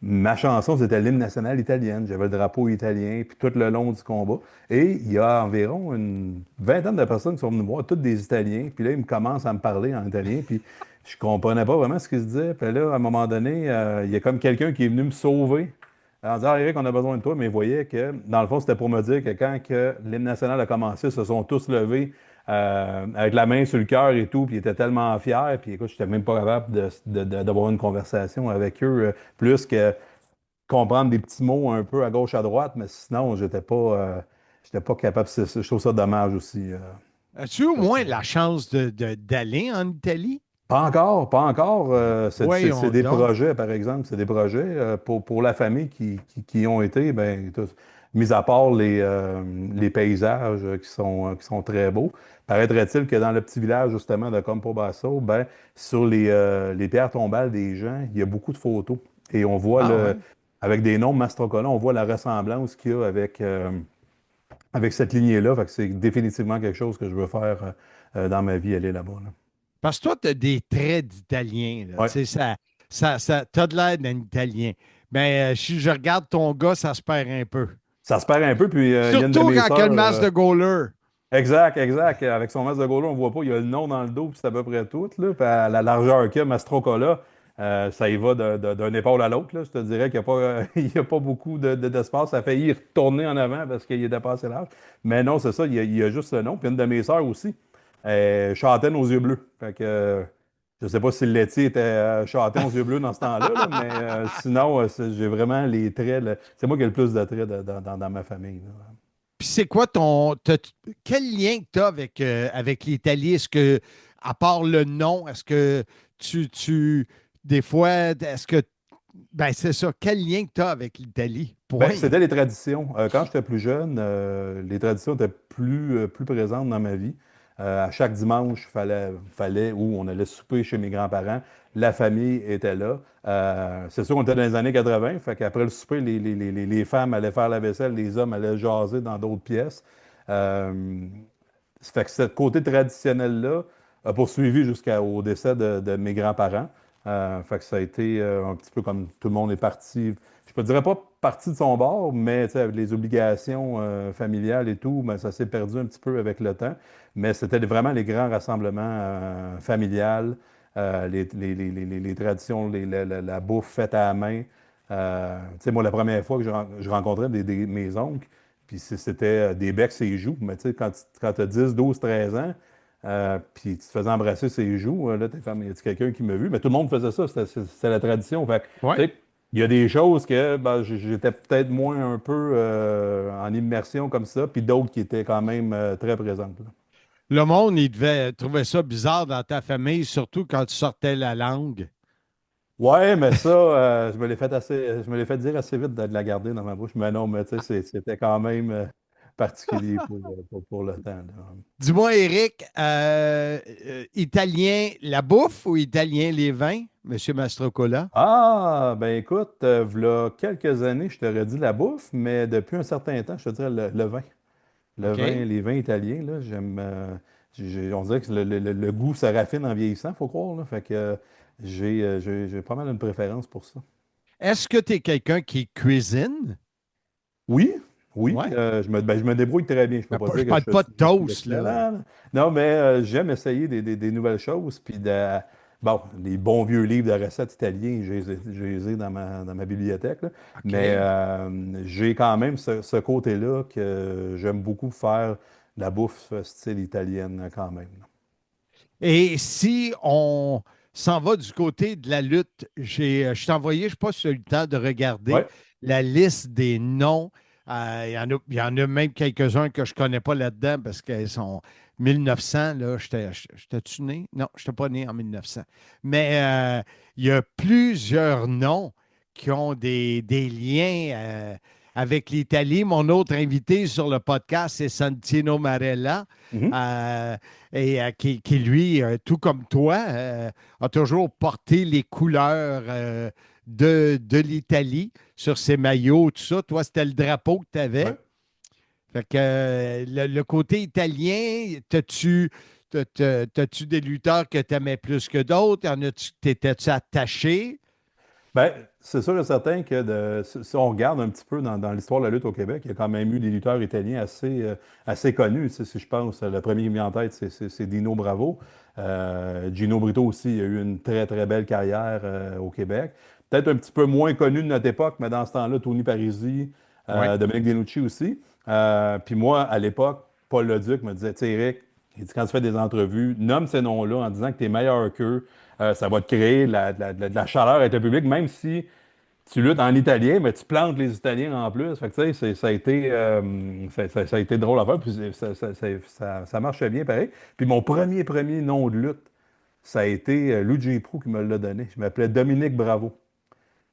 ma chanson, c'était l'hymne national italienne. J'avais le drapeau italien, puis tout le long du combat. Et il y a environ une vingtaine de personnes qui sont venues me voir, toutes des Italiens. Puis là, ils commencent à me parler en italien. Puis je comprenais pas vraiment ce qu'ils se disaient. Puis là, à un moment donné, il y a comme quelqu'un qui est venu me sauver. En disant, Eric, on a besoin de toi, mais ils voyaient que, dans le fond, c'était pour me dire que quand l'hymne national a commencé, ils se sont tous levés avec la main sur le cœur et tout, puis ils étaient tellement fiers, puis écoute, je n'étais même pas capable d'avoir une conversation avec eux, plus que comprendre des petits mots un peu à gauche, à droite, mais sinon, j'étais pas capable. Je trouve ça dommage aussi. As-tu au moins la chance d'aller en Italie? Pas encore, pas encore. C'est des donc. projets, par exemple. C'est des projets pour la famille qui ont été, ben, mis à part les paysages qui sont très beaux. Paraîtrait-il que dans le petit village, justement, de Campobasso, ben, sur les pierres tombales des gens, il y a beaucoup de photos. Et on voit, avec des noms Mastrocola, on voit la ressemblance qu'il y a avec cette lignée-là. Fait que c'est définitivement quelque chose que je veux faire dans ma vie, aller là-bas. Là. Parce que toi, tu as des traits d'italien. Ouais. Tu sais, tu as de l'air d'un Italien. Mais si je regarde ton gars, ça se perd un peu. Ça se perd un peu, puis il y a une de Surtout mes quand il a sœurs, le masque de goaler. Exact. Avec son masque de goaler, on ne voit pas. Il y a le nom dans le dos, puis c'est à peu près tout. Là. Puis à la largeur qu'il y a, Mastrocola, ça y va d'une épaule à l'autre. Là. Je te dirais qu'il n'y a pas beaucoup d'espace. Ça a failli retourner en avant parce qu'il est dépassé large. Mais non, c'est ça, il y a juste le nom. Puis une de mes sœurs aussi, châtaine aux yeux bleus. Fait que je ne sais pas si le laitier était châtain aux yeux bleus dans ce temps-là, là, mais sinon, j'ai vraiment les traits. C'est moi qui ai le plus de traits dans ma famille. Là. Puis c'est quoi quel lien que tu as avec l'Italie? Est-ce que, à part le nom, est-ce que des fois, ben c'est ça, quel lien que tu as avec l'Italie? Ben, c'était les traditions. Quand j'étais plus jeune, les traditions étaient plus présentes dans ma vie. À chaque dimanche, fallait où on allait souper chez mes grands-parents. La famille était là. C'est sûr qu'on était dans les années 80, fait qu'après le souper, les femmes allaient faire la vaisselle, les hommes allaient jaser dans d'autres pièces. Euh, Ça fait que ce côté traditionnel-là a poursuivi jusqu'au décès de mes grands-parents. Fait que ça a été un petit peu comme tout le monde est parti. Je ne dirais pas parti de son bord, mais tu sais, avec les obligations familiales et tout, ben, ça s'est perdu un petit peu avec le temps. Mais c'était vraiment les grands rassemblements familiales, les traditions, la bouffe faite à la main. Tu sais, moi, la première fois que je rencontrais mes oncles, puis c'était des becs ses joues. Mais tu sais, quand tu as 10, 12, 13 ans, puis tu te faisais embrasser ses joues, là, t'es comme, y a quelqu'un qui m'a vu? Mais tout le monde faisait ça, c'était la tradition. Fait que, tu Ouais. sais, il y a des choses que ben, j'étais peut-être moins un peu en immersion comme ça, puis d'autres qui étaient quand même très présentes, là. Le monde, il devait trouver ça bizarre dans ta famille, surtout quand tu sortais la langue. Ouais, mais ça, je me l'ai fait dire assez vite de la garder dans ma bouche. Mais non, mais tu sais, c'était quand même particulier pour le temps, là. Dis-moi, Eric, italien la bouffe ou italien les vins, Monsieur Mastrocola? Ah, ben écoute, v'là quelques années, je t'aurais dit la bouffe, mais depuis un certain temps, je te dirais le vin. Le OK. vin, les vins italiens, là, j'aime. On dirait que le goût se raffine en vieillissant, faut croire, là. Fait que j'ai pas mal une préférence pour ça. Est-ce que tu es quelqu'un qui cuisine? Oui, oui, Ouais. je me débrouille très bien. Je peux Ben, pas je dire que parle pas de je suis toast, là. excellent, là. Non, mais j'aime essayer des nouvelles choses. Puis bon, les bons vieux livres de recettes italiens, je les ai dans ma bibliothèque, là. OK. Mais j'ai quand même ce côté-là que j'aime beaucoup faire la bouffe style italienne quand même, là. Et si on s'en va du côté de la lutte, je t'ai envoyé, je ne sais pas si tu as eu le temps de regarder Ouais. la liste des noms. Il y en a même quelques-uns que je ne connais pas là-dedans parce qu'ils sont 1900. Là, j'étais-tu né? Non, je n'étais pas né en 1900. Mais il y a plusieurs noms qui ont des liens avec l'Italie. Mon autre invité sur le podcast, c'est Santino Marella. Mhm. Qui, lui, tout comme toi, a toujours porté les couleurs de l'Italie sur ses maillots, tout ça. Toi, c'était le drapeau que tu avais. Ouais. Fait que le côté italien, t'as-tu des lutteurs que tu aimais plus que d'autres? T'étais-tu attaché? Ben, c'est sûr et certain que si on regarde un petit peu dans l'histoire de la lutte au Québec, il y a quand même eu des lutteurs italiens assez connus. Tu sais, si je pense, le premier qui me vient en tête, c'est Dino Bravo. Gino Brito aussi, il a eu une très, très belle carrière au Québec. Peut-être un petit peu moins connu de notre époque, mais dans ce temps-là, Tony Parisi, Oui. Dominique Denucci aussi. Puis moi, à l'époque, Paul Leduc me disait, tu sais, Eric, il dit, quand tu fais des entrevues, nomme ces noms-là en disant que tu es meilleur qu'eux. Ça va te créer de la chaleur avec le public, même si tu luttes en italien, mais tu plantes les Italiens en plus. Fait que, tu sais, ça a été drôle à faire, puis ça marchait bien pareil. Puis mon premier nom de lutte, ça a été Luigi Pro qui me l'a donné. Je m'appelais Dominique Bravo.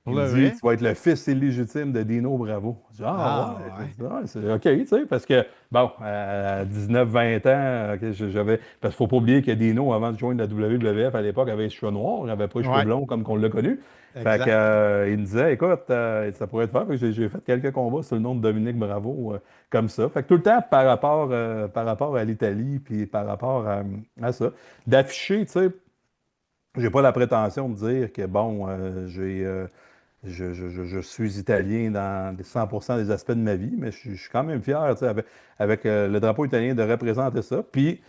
Pour Il me le dit, vrai? tu vas être le fils illégitime de Dino Bravo. Je dis, ah Ah, ouais, ouais. je dis, ouais, c'est OK, tu sais, parce que, bon, à 19, 20 ans, OK, j'avais. Parce qu'il ne faut pas oublier que Dino, avant de joindre la WWF à l'époque, avait les cheveux noirs, il n'avait pas les cheveux Ouais, blonds comme qu'on l'a connu. Fait que, exact. il me disait, écoute, ça pourrait te faire. Fait que j'ai fait quelques combats sous le nom de Dominique Bravo, comme ça. Fait que tout le temps, par rapport à l'Italie, puis par rapport à ça, d'afficher, tu sais, j'ai pas la prétention de dire que, bon, je suis italien dans les 100% des aspects de ma vie, mais je suis quand même fier, tu sais, avec le drapeau italien de représenter ça. Puis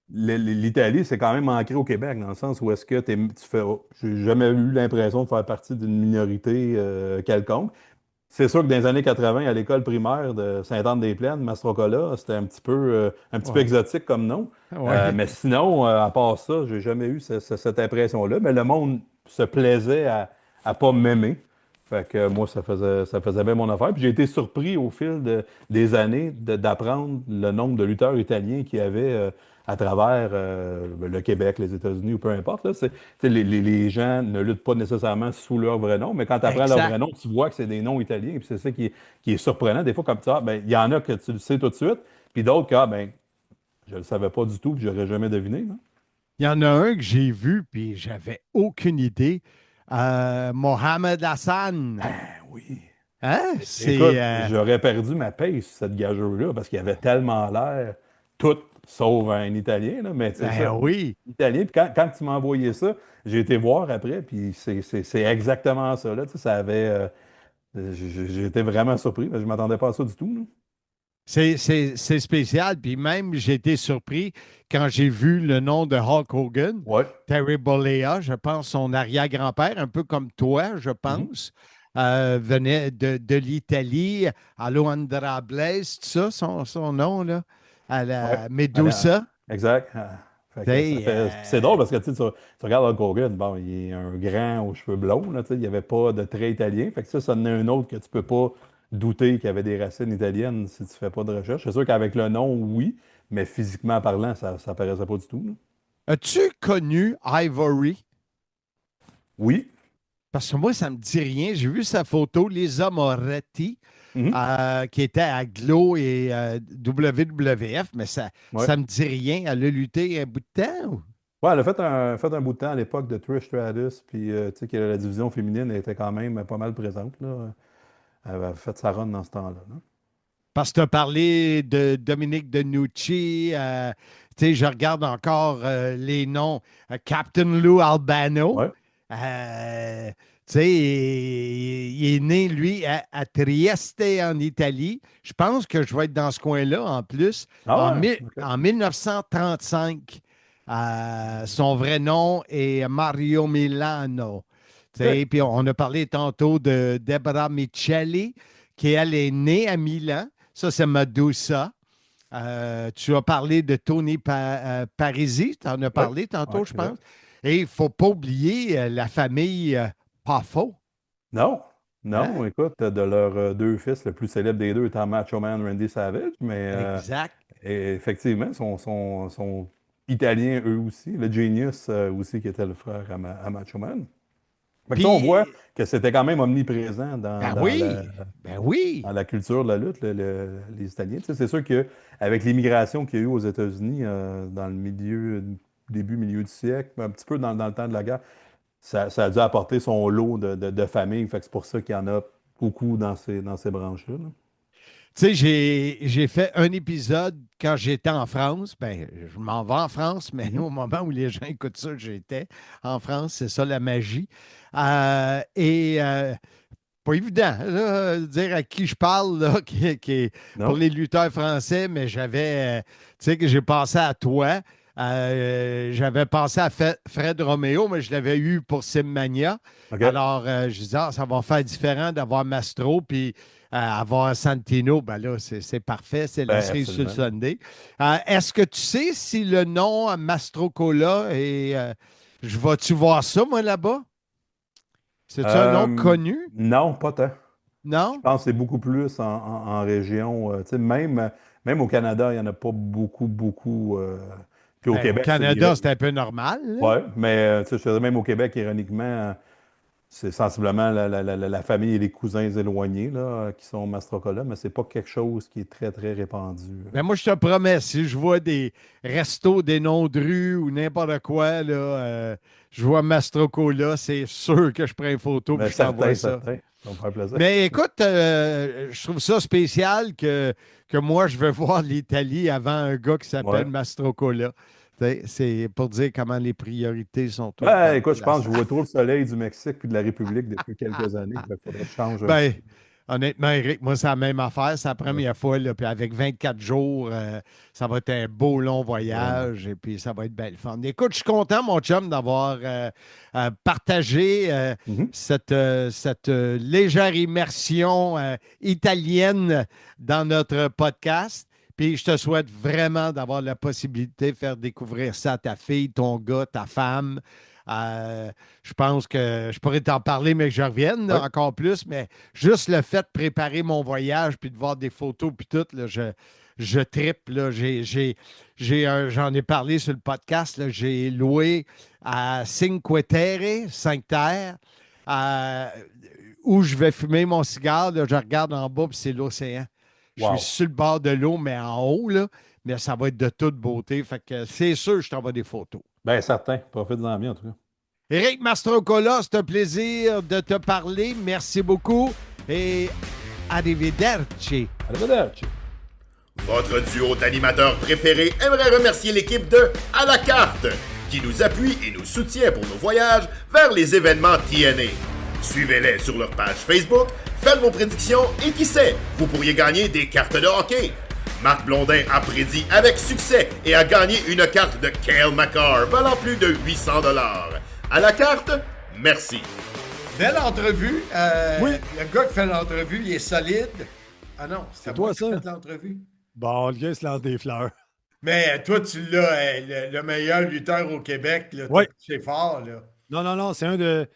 l'Italie, c'est quand même ancré au Québec, dans le sens où est-ce que tu fais. J'ai jamais eu l'impression de faire partie d'une minorité quelconque. C'est sûr que dans les années 80, à l'école primaire de Sainte-Anne-des-Plaines, Mastrocola, c'était un petit peu Ouais. exotique comme nom. Ouais. Mais sinon, à part ça, j'ai jamais eu cette impression-là. Mais le monde se plaisait à pas m'aimer. Fait que moi, ça faisait bien mon affaire. Puis j'ai été surpris au fil des années d'apprendre le nombre de lutteurs italiens qu'il y avait à travers le Québec, les États-Unis ou peu importe, là. Les gens ne luttent pas nécessairement sous leur vrai nom, mais quand tu apprends leur vrai Exact. nom, tu vois que c'est des noms italiens. Puis c'est ça qui est surprenant. Des fois, comme ça, ben, il y en a que tu le sais tout de suite, puis d'autres que, ah, ben, Je ne le savais pas du tout, puis j'aurais jamais deviné. Non? Il y en a un que j'ai vu, puis j'avais aucune idée. Mohamed Hassan. Ben oui. Hein? Écoute, C'est. j'aurais perdu ma paye sur cette gageure-là parce qu'il avait tellement l'air tout sauf un Italien, là, mais c'est Ben ça, oui. Italien. Puis quand tu m'as envoyé ça, j'ai été voir après, puis c'est exactement ça. Là, tu sais, ça avait. J'ai été vraiment surpris, mais je ne m'attendais pas à ça du tout. Là. C'est spécial. Puis même, j'ai été surpris quand j'ai vu le nom de Hulk Hogan, Ouais. Terry Bollea, je pense son arrière-grand-père, un peu comme toi, je pense, venait de l'Italie, Alejandro Blaise, tout ça, son nom, là, à Ouais. la Medusa. Exact. Fait que T'sais, c'est drôle parce que tu regardes Hulk Hogan, bon, il est un grand aux cheveux blonds, là, tu sais, il n'y avait pas de trait italien. Fait que ça en est un autre que tu peux pas douter qu'il y avait des racines italiennes si tu fais pas de recherche. C'est sûr qu'avec le nom, oui, mais physiquement parlant, ça ne paraissait pas du tout. Là. As-tu connu Ivory? Oui. Parce que moi, ça ne me dit rien. J'ai vu sa photo, Lisa Moretti, Mhm. qui était à Glow et WWF, mais ça Ouais. ne me dit rien. Elle a lutté un bout de temps? Ouais, elle a fait un bout de temps à l'époque de Trish Stratus, puis tu sais que la division féminine était quand même pas mal présente. Là. Elle avait fait sa run dans ce temps-là. Là. Parce que tu as parlé de Dominique Denucci. Tu sais, je regarde encore les noms. Captain Lou Albano. Ouais. Tu sais, il est né, lui, à Trieste, en Italie. Je pense que je vais être dans ce coin-là, en plus, Ah ouais? OK. en 1935. Son vrai nom est Mario Milano. Tu sais, OK. puis on a parlé tantôt de Deborah Micheli, qui, elle, est née à Milan. Ça, c'est Medusa. Tu as parlé de Tony Parisi. Tu en as Ouais. parlé Ouais, tantôt, je exact. pense. Et il ne faut pas oublier la famille Poffo. Non, Hein? non, écoute, de leurs deux fils, le plus célèbre des deux étant Macho Man Randy Savage, mais Exact. effectivement, sont italiens eux aussi. Le Genius aussi, qui était le frère à Macho Man. Fait que ça, on voit Puis, que c'était quand même omniprésent ben oui, ben oui. dans la culture de la lutte, les Italiens. Tu sais, c'est sûr qu'avec l'immigration qu'il y a eu aux États-Unis dans le milieu du siècle, un petit peu dans le temps de la guerre, ça a dû apporter son lot de familles. Fait que c'est pour ça qu'il y en a beaucoup dans ces branches-là. Là. Tu sais, j'ai fait un épisode quand j'étais en France. Ben, je m'en vais en France, mais Mhm. au moment où les gens écoutent ça, j'étais en France. C'est ça la magie. Pas évident, là, de dire à qui je parle, là, pour Non? les lutteurs français, mais j'avais, tu sais, que j'ai pensé à toi. J'avais pensé à Fred Romeo, mais je l'avais eu pour Simmania. OK. Alors, je disais, ça va faire différent d'avoir Mastro, puis avoir Santino. Ben là, c'est parfait, c'est la Ben, cerise sur le absolument. Sunday. Est-ce que tu sais si le nom Mastro Cola est. Je vais-tu voir ça, moi, là-bas? C'est-tu un nom connu? Non, pas tant. Je Non? pense que c'est beaucoup plus en région. Tu sais, même au Canada, il n'y en a pas beaucoup, beaucoup. Puis au Ben, au Québec, Canada, c'est un peu normal, là. ouais, mais tu sais, je te dirais, même au Québec, ironiquement, c'est sensiblement la famille et les cousins éloignés là, qui sont Mastrocola, mais c'est pas quelque chose qui est très, très répandu. Mais moi, je te promets, si je vois des restos, des noms de rue ou n'importe quoi, là, je vois Mastroco là, c'est sûr que je prends une photo et Mais je t'envoie certain, ça. certain. Ça va me faire plaisir. Mais écoute, je trouve ça spécial que moi, je veux voir l'Italie avant un gars qui s'appelle Ouais. Mastrocola. Tu sais, c'est pour dire comment les priorités sont toutes Ben, bonnes. écoute, je pense que je vois trop le soleil du Mexique puis de la République depuis quelques années. Il faudrait que je change un Ben, peu. honnêtement, Eric, moi, c'est la même affaire. C'est la Ouais, première fois, là, puis avec 24 jours, ça va être un beau long vraiment. voyage et puis ça va être belle fun. Écoute, je suis content, mon chum, d'avoir partagé Mhm. cette légère immersion italienne dans notre podcast. Puis je te souhaite vraiment d'avoir la possibilité de faire découvrir ça à ta fille, ton gars, ta femme. Je pense que je pourrais t'en parler, mais que je revienne là, Ouais. encore plus. Mais juste le fait de préparer mon voyage puis de voir des photos puis tout, là, je trippe. Là. J'en ai parlé sur le podcast. Là, j'ai loué à Cinque Terre, 5 terres, euh, où je vais fumer mon cigare. Là, je regarde en bas puis c'est l'océan. Je suis Wow. sur le bord de l'eau, mais en haut, là. mais ça va être de toute beauté. Fait que c'est sûr, je t'envoie des photos. Bien, certain. Profite-en bien, en tout cas. Éric Mastrocola, c'est un plaisir de te parler. Merci beaucoup et arrivederci. Arrivederci. Votre duo d'animateurs préféré aimerait remercier l'équipe de À la carte, qui nous appuie et nous soutient pour nos voyages vers les événements TNA. Suivez-les sur leur page Facebook, faites vos prédictions et qui sait, vous pourriez gagner des cartes de hockey. Marc Blondin a prédit avec succès et a gagné une carte de Cale Makar valant plus de 800 $. À la carte, merci. Belle entrevue. Oui. Le gars qui fait l'entrevue, il est solide. Ah non, c'est toi, moi qui ça. fait l'entrevue. Bon, le gars, il se lance des fleurs. Mais toi, tu l'as, le meilleur lutteur au Québec. Là, Oui. C'est fort, là. Non, c'est un de...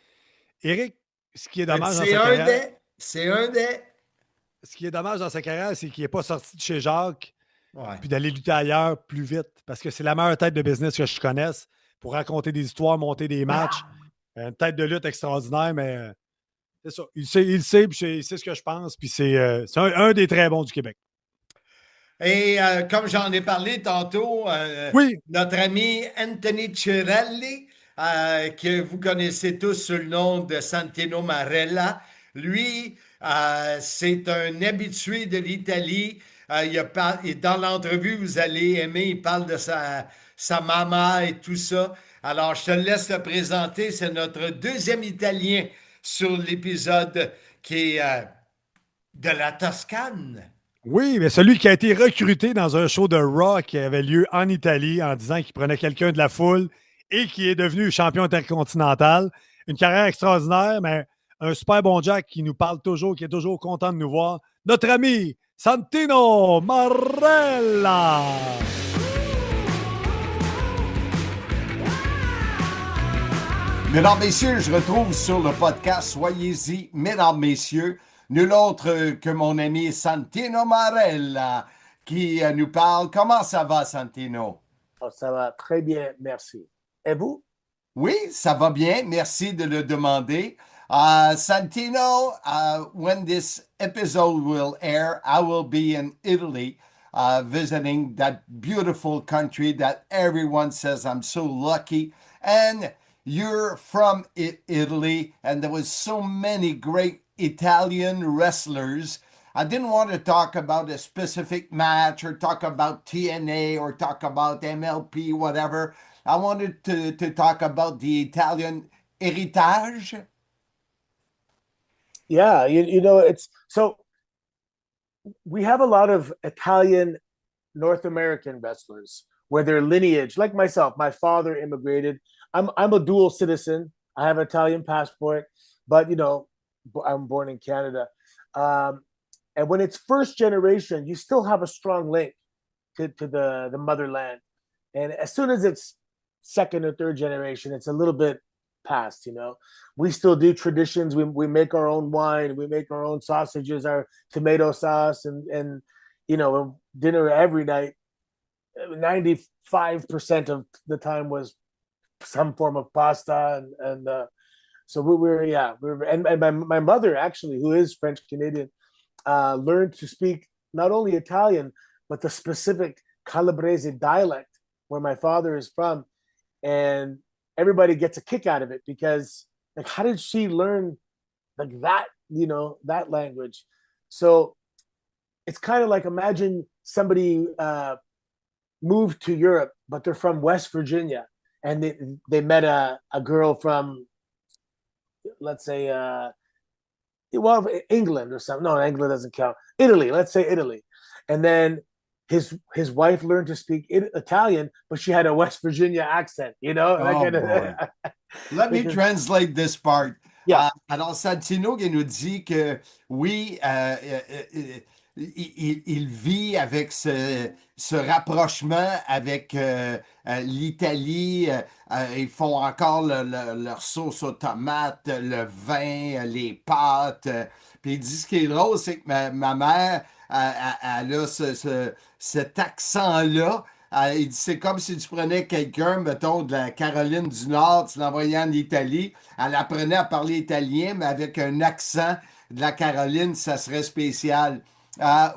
Éric, ce qui est dommage dans C'est sa un carrière... des. C'est un des. Ce qui est dommage dans sa carrière, c'est qu'il n'est pas sorti de chez Jacques Ouais. puis d'aller lutter ailleurs plus vite. Parce que c'est la meilleure tête de business que je connaisse pour raconter des histoires, monter des matchs. Une tête de lutte extraordinaire, mais c'est ça. Il sait, puis il sait ce que je pense. Puis c'est un des très bons du Québec. Et comme j'en ai parlé tantôt, Oui. notre ami Anthony Cirelli, que vous connaissez tous sous le nom de Santino Marella, lui, c'est un habitué de l'Italie. Et dans l'entrevue, vous allez aimer, il parle de sa maman et tout ça. Alors, je te laisse le présenter. C'est notre deuxième Italien sur l'épisode qui est de la Toscane. Oui, mais celui qui a été recruté dans un show de Raw qui avait lieu en Italie en disant qu'il prenait quelqu'un de la foule et qui est devenu champion intercontinental. Une carrière extraordinaire, mais un super bon Jack qui nous parle toujours, qui est toujours content de nous voir. Notre ami Santino Marella. Mesdames, Messieurs, je retrouve sur le podcast Soyez-y, Mesdames, Messieurs, nul autre que mon ami Santino Marella qui nous parle. Comment ça va, Santino? Oh, ça va très bien, merci. Et vous? Oui, ça va bien. Merci de le demander. Santino, when this episode will air, I will be in Italy visiting that beautiful country that everyone says I'm so lucky. And you're from Italy, and there was so many great Italian wrestlers. I didn't want to talk about a specific match or talk about TNA or talk about MLP, whatever. I wanted to talk about the Italian heritage. Yeah, you know, it's so we have a lot of Italian North American wrestlers where their lineage, like myself, my father immigrated. I'm a dual citizen. I have an Italian passport, but you know, I'm born in Canada. And when it's first generation, you still have a strong link to the motherland. And as soon as it's second or third generation, it's a little bit past, you know. We still do traditions. We make our own wine. We make our own sausages, our tomato sauce, and you know, dinner every night. 95% of the time was some form of pasta, and so we're and my mother actually, who is French Canadian, learned to speak not only Italian but the specific Calabrese dialect where my father is from, and everybody gets a kick out of it because like, how did she learn like that, you know, that language? So it's kind of like, imagine somebody moved to Europe, but they're from West Virginia, and they met a girl from, let's say, well, England or something. No, England doesn't count. Italy, let's say Italy. And then his wife learned to speak Italian, but she had a West Virginia accent, you know? Let me translate this part. Yeah. Alors, Santino qui nous dit que oui, il vit avec ce rapprochement avec l'Italie. Ils font encore leur sauce aux tomates, le vin, les pâtes. Puis il dit ce qui est drôle, c'est que ma mère, elle a cet accent-là. Il dit c'est comme si tu prenais quelqu'un, mettons, de la Caroline du Nord, tu l'envoyais en Italie. Elle apprenait à parler italien, mais avec un accent de la Caroline, ça serait spécial.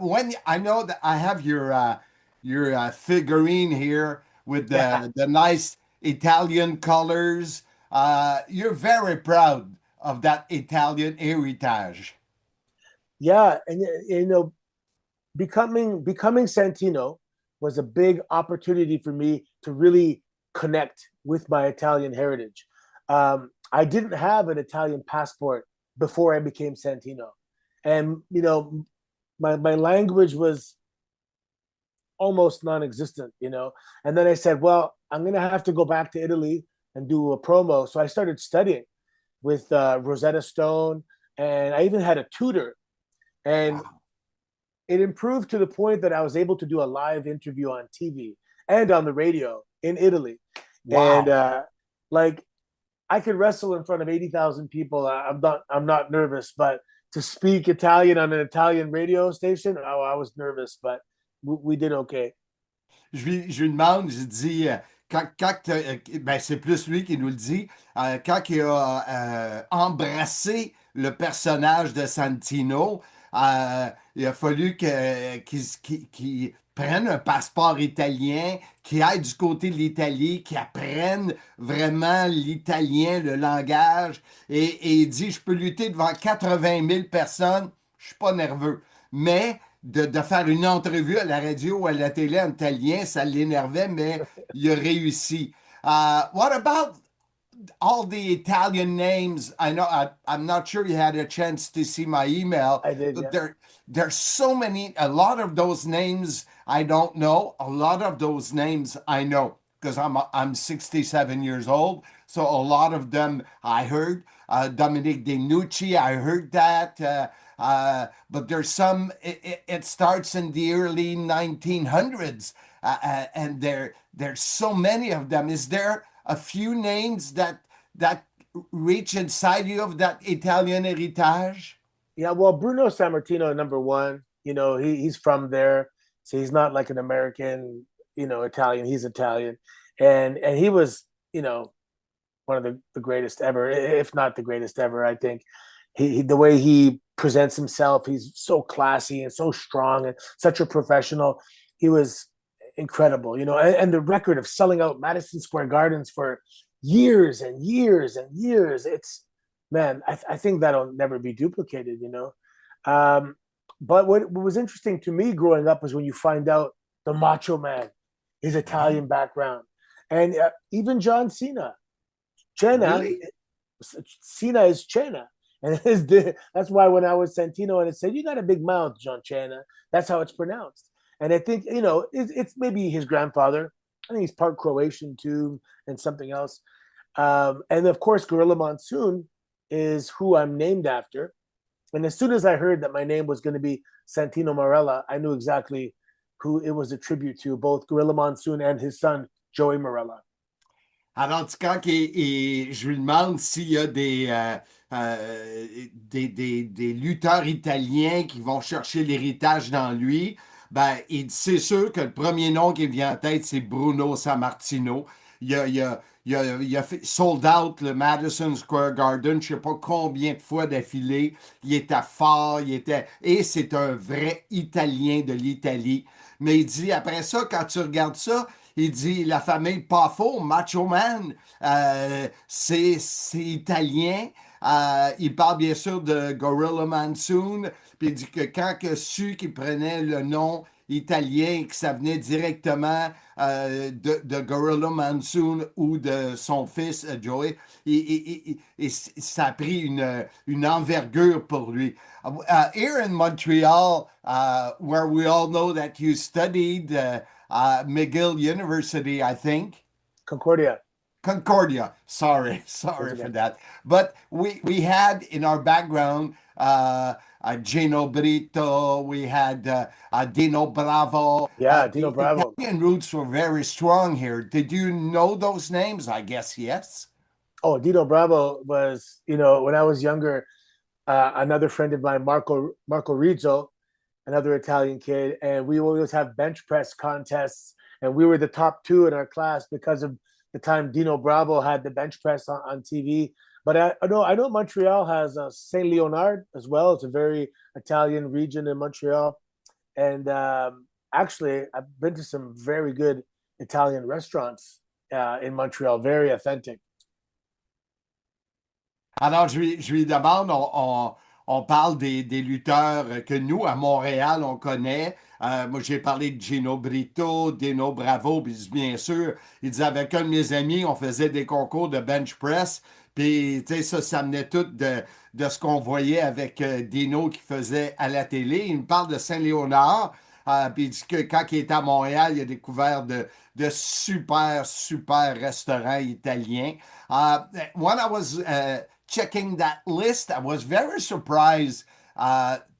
When I know that I have your figurine here with Yeah. the nice Italian colors. You're very proud of that Italian heritage. Yeah, and becoming Santino was a big opportunity for me to really connect with my Italian heritage. I didn't have an Italian passport before I became Santino, and my language was almost non-existent. And then I said, well, I'm gonna have to go back to Italy and do a promo. So I started studying with Rosetta Stone, and I even had a tutor, and it improved to the point that I was able to do a live interview on TV and on the radio in Italy. Wow. And like I could wrestle in front of 80,000 people. I'm not nervous, but to speak Italian on an Italian radio station, oh, I was nervous, but we did okay. Je lui demande, je dis, ben, c'est plus lui qui nous le dit, quand il a embrassé le personnage de Santino, il a fallu qu'il prenne un passeport italien, qu'il aille du côté de l'Italie, qu'il apprenne vraiment l'italien, le langage, et il dit, je peux lutter devant 80 000 personnes, je suis pas nerveux, mais de faire une entrevue à la radio ou à la télé en italien, ça l'énervait, mais il a réussi. What about all the Italian names? I know I'm not sure you had a chance to see my email. I did, But yeah. there's so many. A lot of those names I don't know. A lot of those names I know because I'm 67 years old. So a lot of them I heard. Dominic DeNucci, I heard that. But there's some. It starts in the early 1900s, and there's so many of them. Is there a few names that reach inside you of that Italian heritage? Yeah, well, Bruno Sammartino, number one, he's from there, so he's not like an American, Italian. He's Italian, and he was, one of the greatest ever, if not the greatest ever. I think the way he presents himself, he's so classy and so strong and such a professional. He was incredible, and the record of selling out Madison Square Gardens for years and years and years. It's man, I think that'll never be duplicated, But what was interesting to me growing up was when you find out the Macho Man, his Italian background, and even John Cena. Really? Cena is Cena. And that's why when I was Santino and it said, you got a big mouth, John Cena, that's how it's pronounced. And I think, it's maybe his grandfather. I think he's part Croatian too, and something else. And of course, Gorilla Monsoon is who I'm named after. And as soon as I heard that my name was going to be Santino Marella, I knew exactly who it was a tribute to, both Gorilla Monsoon and his son, Joey Marella. Alors, quand je lui demande s'il y a des lutteurs italiens qui vont chercher l'héritage dans lui, ben, c'est sûr que le premier nom qui me vient en tête, c'est Bruno Sammartino. Il a fait sold out le Madison Square Garden, je ne sais pas combien de fois d'affilée. Il était fort, et c'est un vrai Italien de l'Italie. Mais il dit, après ça, quand tu regardes ça, il dit, la famille Poffo, Macho Man, c'est italien. Il parle bien sûr de Gorilla Monsoon. Puis il dit que quand il a su qu'il prenait le nom italien, que ça venait directement de Gorilla Monsoon ou de son fils Joey, ça a pris une envergure pour lui. Here in Montreal, where we all know that you studied McGill University, I think. Concordia. Sorry for that. But we had in our background Gino Brito, we had Dino Bravo. Yeah, Dino Bravo. The Italian roots were very strong here. Did you know those names? I guess yes. Oh, Dino Bravo was, when I was younger, another friend of mine, Marco Rizzo, another Italian kid, and we always have bench press contests, and we were the top two in our class because of the time Dino Bravo had the bench press on TV. But I know Montreal has Saint Leonard as well. It's a very Italian region in Montreal, and actually, I've been to some very good Italian restaurants in Montreal, very authentic. Alors, je lui demande, on parle des lutteurs que nous, à Montréal, on connaît. Moi, j'ai parlé de Gino Brito, Dino Bravo, puis bien sûr, il disait avec un de mes amis, on faisait des concours de bench press, puis tu sais, ça venait tout de ce qu'on voyait avec Dino qui faisait à la télé. Il me parle de Saint-Léonard, puis il dit que quand il était à Montréal, il a découvert de super, super restaurants italiens. When I was checking that list, I was very surprised.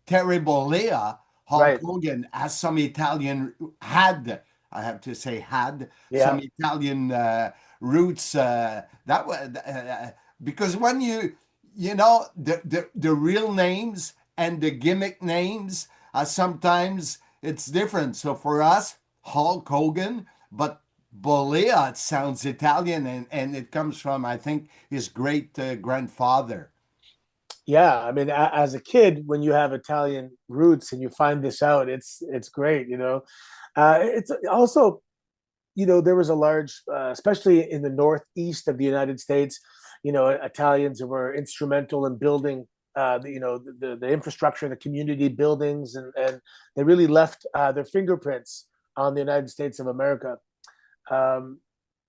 Terry Bollea, Hulk Right. Hogan, has some Italian, had, I have to say, had Yeah. some Italian roots. That was because when you know, the real names and the gimmick names, sometimes it's different. So for us, Hulk Hogan, but Bolea, it sounds Italian, and it comes from, I think, his great grandfather. Yeah, I mean, as a kid, when you have Italian roots and you find this out, it's great. It's also, there was a large, especially in the northeast of the United States, Italians were instrumental in building, the infrastructure, the community buildings, and they really left their fingerprints on the United States of America.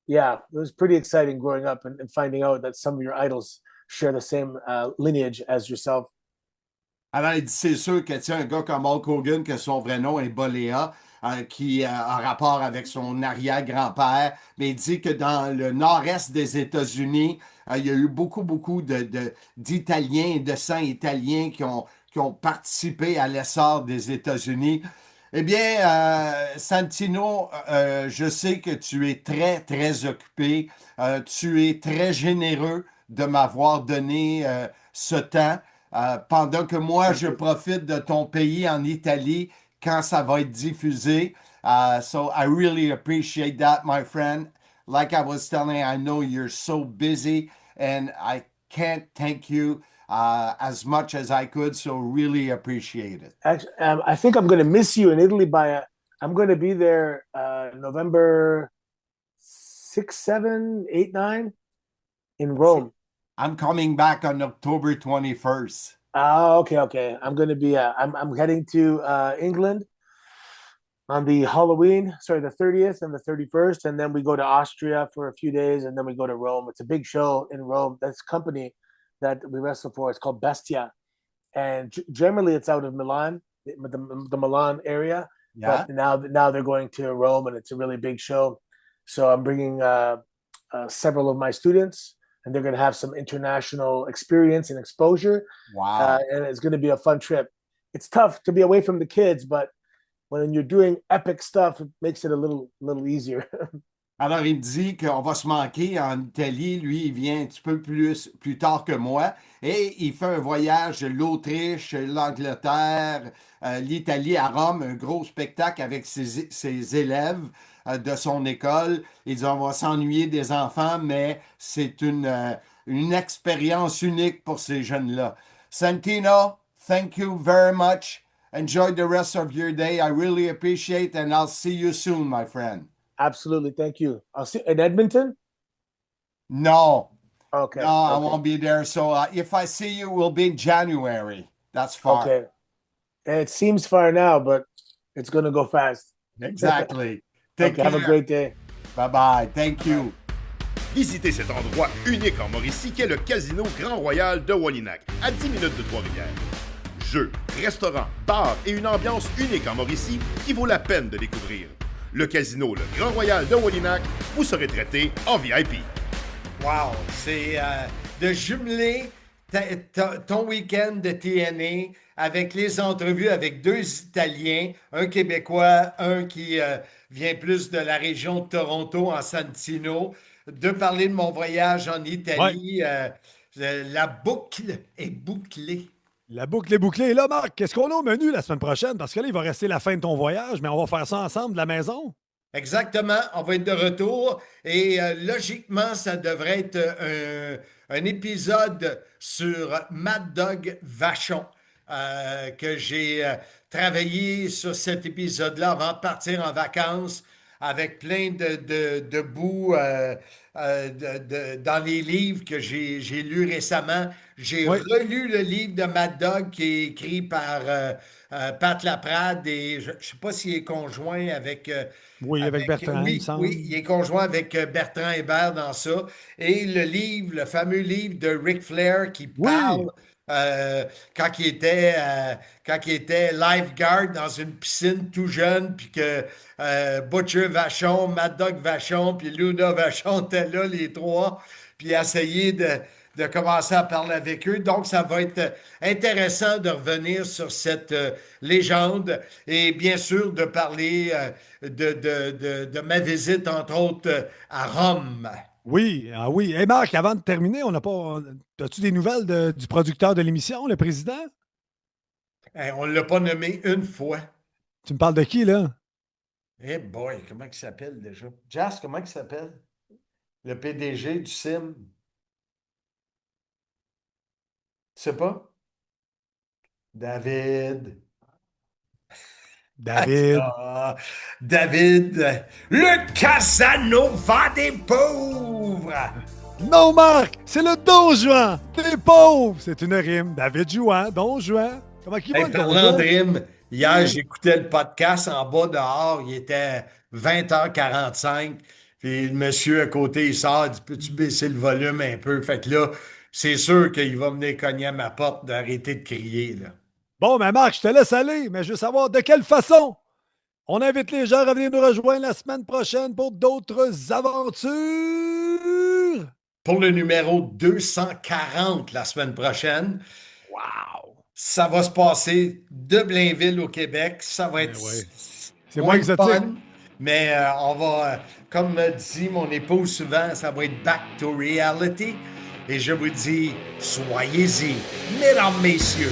Yeah, it was pretty exciting growing up and finding out that some of your idols share the same lineage as yourself. Alors, il dit, c'est sûr que, tu sais, un gars comme Hulk Hogan, que son vrai nom est Bolea, qui a rapport avec son arrière-grand-père, mais il dit que dans le nord-est des États-Unis, il y a eu beaucoup, beaucoup d'Italiens et de sang italiens qui ont participé à l'essor des États-Unis. Eh bien, Santino, je sais que tu es très, très occupé. Tu es très généreux de m'avoir donné ce temps pendant que moi, je profite de ton pays en Italie quand ça va être diffusé. So I really appreciate that, my friend. Like I was telling you, I know you're so busy and I can't thank you as much as I could, so really appreciate it. Actually, I think I'm going to miss you in Italy I'm going to be there November 6, 7, 8, 9 in Rome. I'm coming back on October 21st. Oh, okay. I'm going to be, I'm heading to England on the 30th and the 31st, and then we go to Austria for a few days, and then we go to Rome. It's a big show in Rome. That's a company that we wrestle for. It's called Bestia, and generally it's out of Milan, the Milan area. Yeah. But now they're going to Rome, and it's a really big show. So I'm bringing several of my students, and they're going to have some international experience and exposure. Wow. And it's going to be a fun trip. It's tough to be away from the kids, but when you're doing epic stuff, it makes it a little easier. Alors, il me dit qu'on va se manquer en Italie. Lui, il vient un petit peu plus tard que moi. Et il fait un voyage l'Autriche, l'Angleterre, l'Italie à Rome, un gros spectacle avec ses élèves de son école. Il dit on va s'ennuyer des enfants, mais c'est une expérience unique pour ces jeunes-là. Santino, thank you very much. Enjoy the rest of your day. I really appreciate it, and I'll see you soon, my friend. Absolutely. Thank you. I'll see in Edmonton. No. Okay. No, I won't be there. So if I see you, we'll be in January. That's far. Okay. It seems far now, but it's going to go fast. Exactly. Take care. Have a great day. Bye-bye. Thank you. Visitez cet endroit unique en Mauricie qu'est le Casino Grand Royal de Wallinac, à 10 minutes de Trois-Rivières. Jeux, restaurants, bars et une ambiance unique en Mauricie qui vaut la peine de découvrir. Le Casino Le Grand Royal de Wallinac, vous serez traité en VIP. Wow! C'est de jumeler ton week-end de TNA avec les entrevues avec deux Italiens, un Québécois, un qui vient plus de la région de Toronto, en Santino, de parler de mon voyage en Italie. Ouais. La boucle est bouclée. La boucle est bouclée. Et là, Marc, qu'est-ce qu'on a au menu la semaine prochaine? Parce que là, il va rester la fin de ton voyage, mais on va faire ça ensemble de la maison. Exactement. On va être de retour. Et logiquement, ça devrait être un épisode sur Mad Dog Vachon. que j'ai travaillé sur cet épisode-là avant de partir en vacances avec plein de bouts dans les livres que j'ai lus récemment. J'ai Oui. relu le livre de Mad Dog qui est écrit par Pat Laprade et je ne sais pas s'il est conjoint avec... Oui, avec Bertrand, il me oui, semble. oui, il est conjoint avec Bertrand Hébert dans ça. Et le livre, le fameux livre de Ric Flair qui parle euh, quand quand il était lifeguard dans une piscine tout jeune, puis que Butcher Vachon, Mad Dog Vachon, puis Luna Vachon étaient là, les trois, puis essayer de commencer à parler avec eux. Donc, ça va être intéressant de revenir sur cette légende et bien sûr de parler de ma visite, entre autres, à Rome. Oui, ah oui. Hey Marc, avant de terminer, on n'a pas. As-tu des nouvelles du producteur de l'émission, le président? On ne l'a pas nommé une fois. Tu me parles de qui, là? Eh boy, comment il s'appelle déjà? Jas, comment il s'appelle? Le PDG du CIM. Tu sais pas? David. David. Ah, David, le Casanova des pauvres. Non, Marc! C'est le Don Juan des pauvres! C'est une rime. David Juan, Don Juan. Comment il va, Hey, le Don parlant de Juan? rime, hier, Oui. j'écoutais le podcast en bas dehors. Il était 20h45. Puis le monsieur à côté, il sort, il dit: Peux-tu baisser le volume un peu? Fait que là, c'est sûr qu'il va venir cogner à ma porte d'arrêter de crier, là. Bon, mais Marc, je te laisse aller, mais je veux savoir de quelle façon. On invite les gens à venir nous rejoindre la semaine prochaine pour d'autres aventures. Pour le numéro 240 la semaine prochaine. Wow! Ça va se passer de Blainville au Québec. Ça va être oui. C'est moins exotique. fun, mais on va, comme dit mon épouse souvent, ça va être back to reality. Et je vous dis, soyez-y, mesdames, messieurs.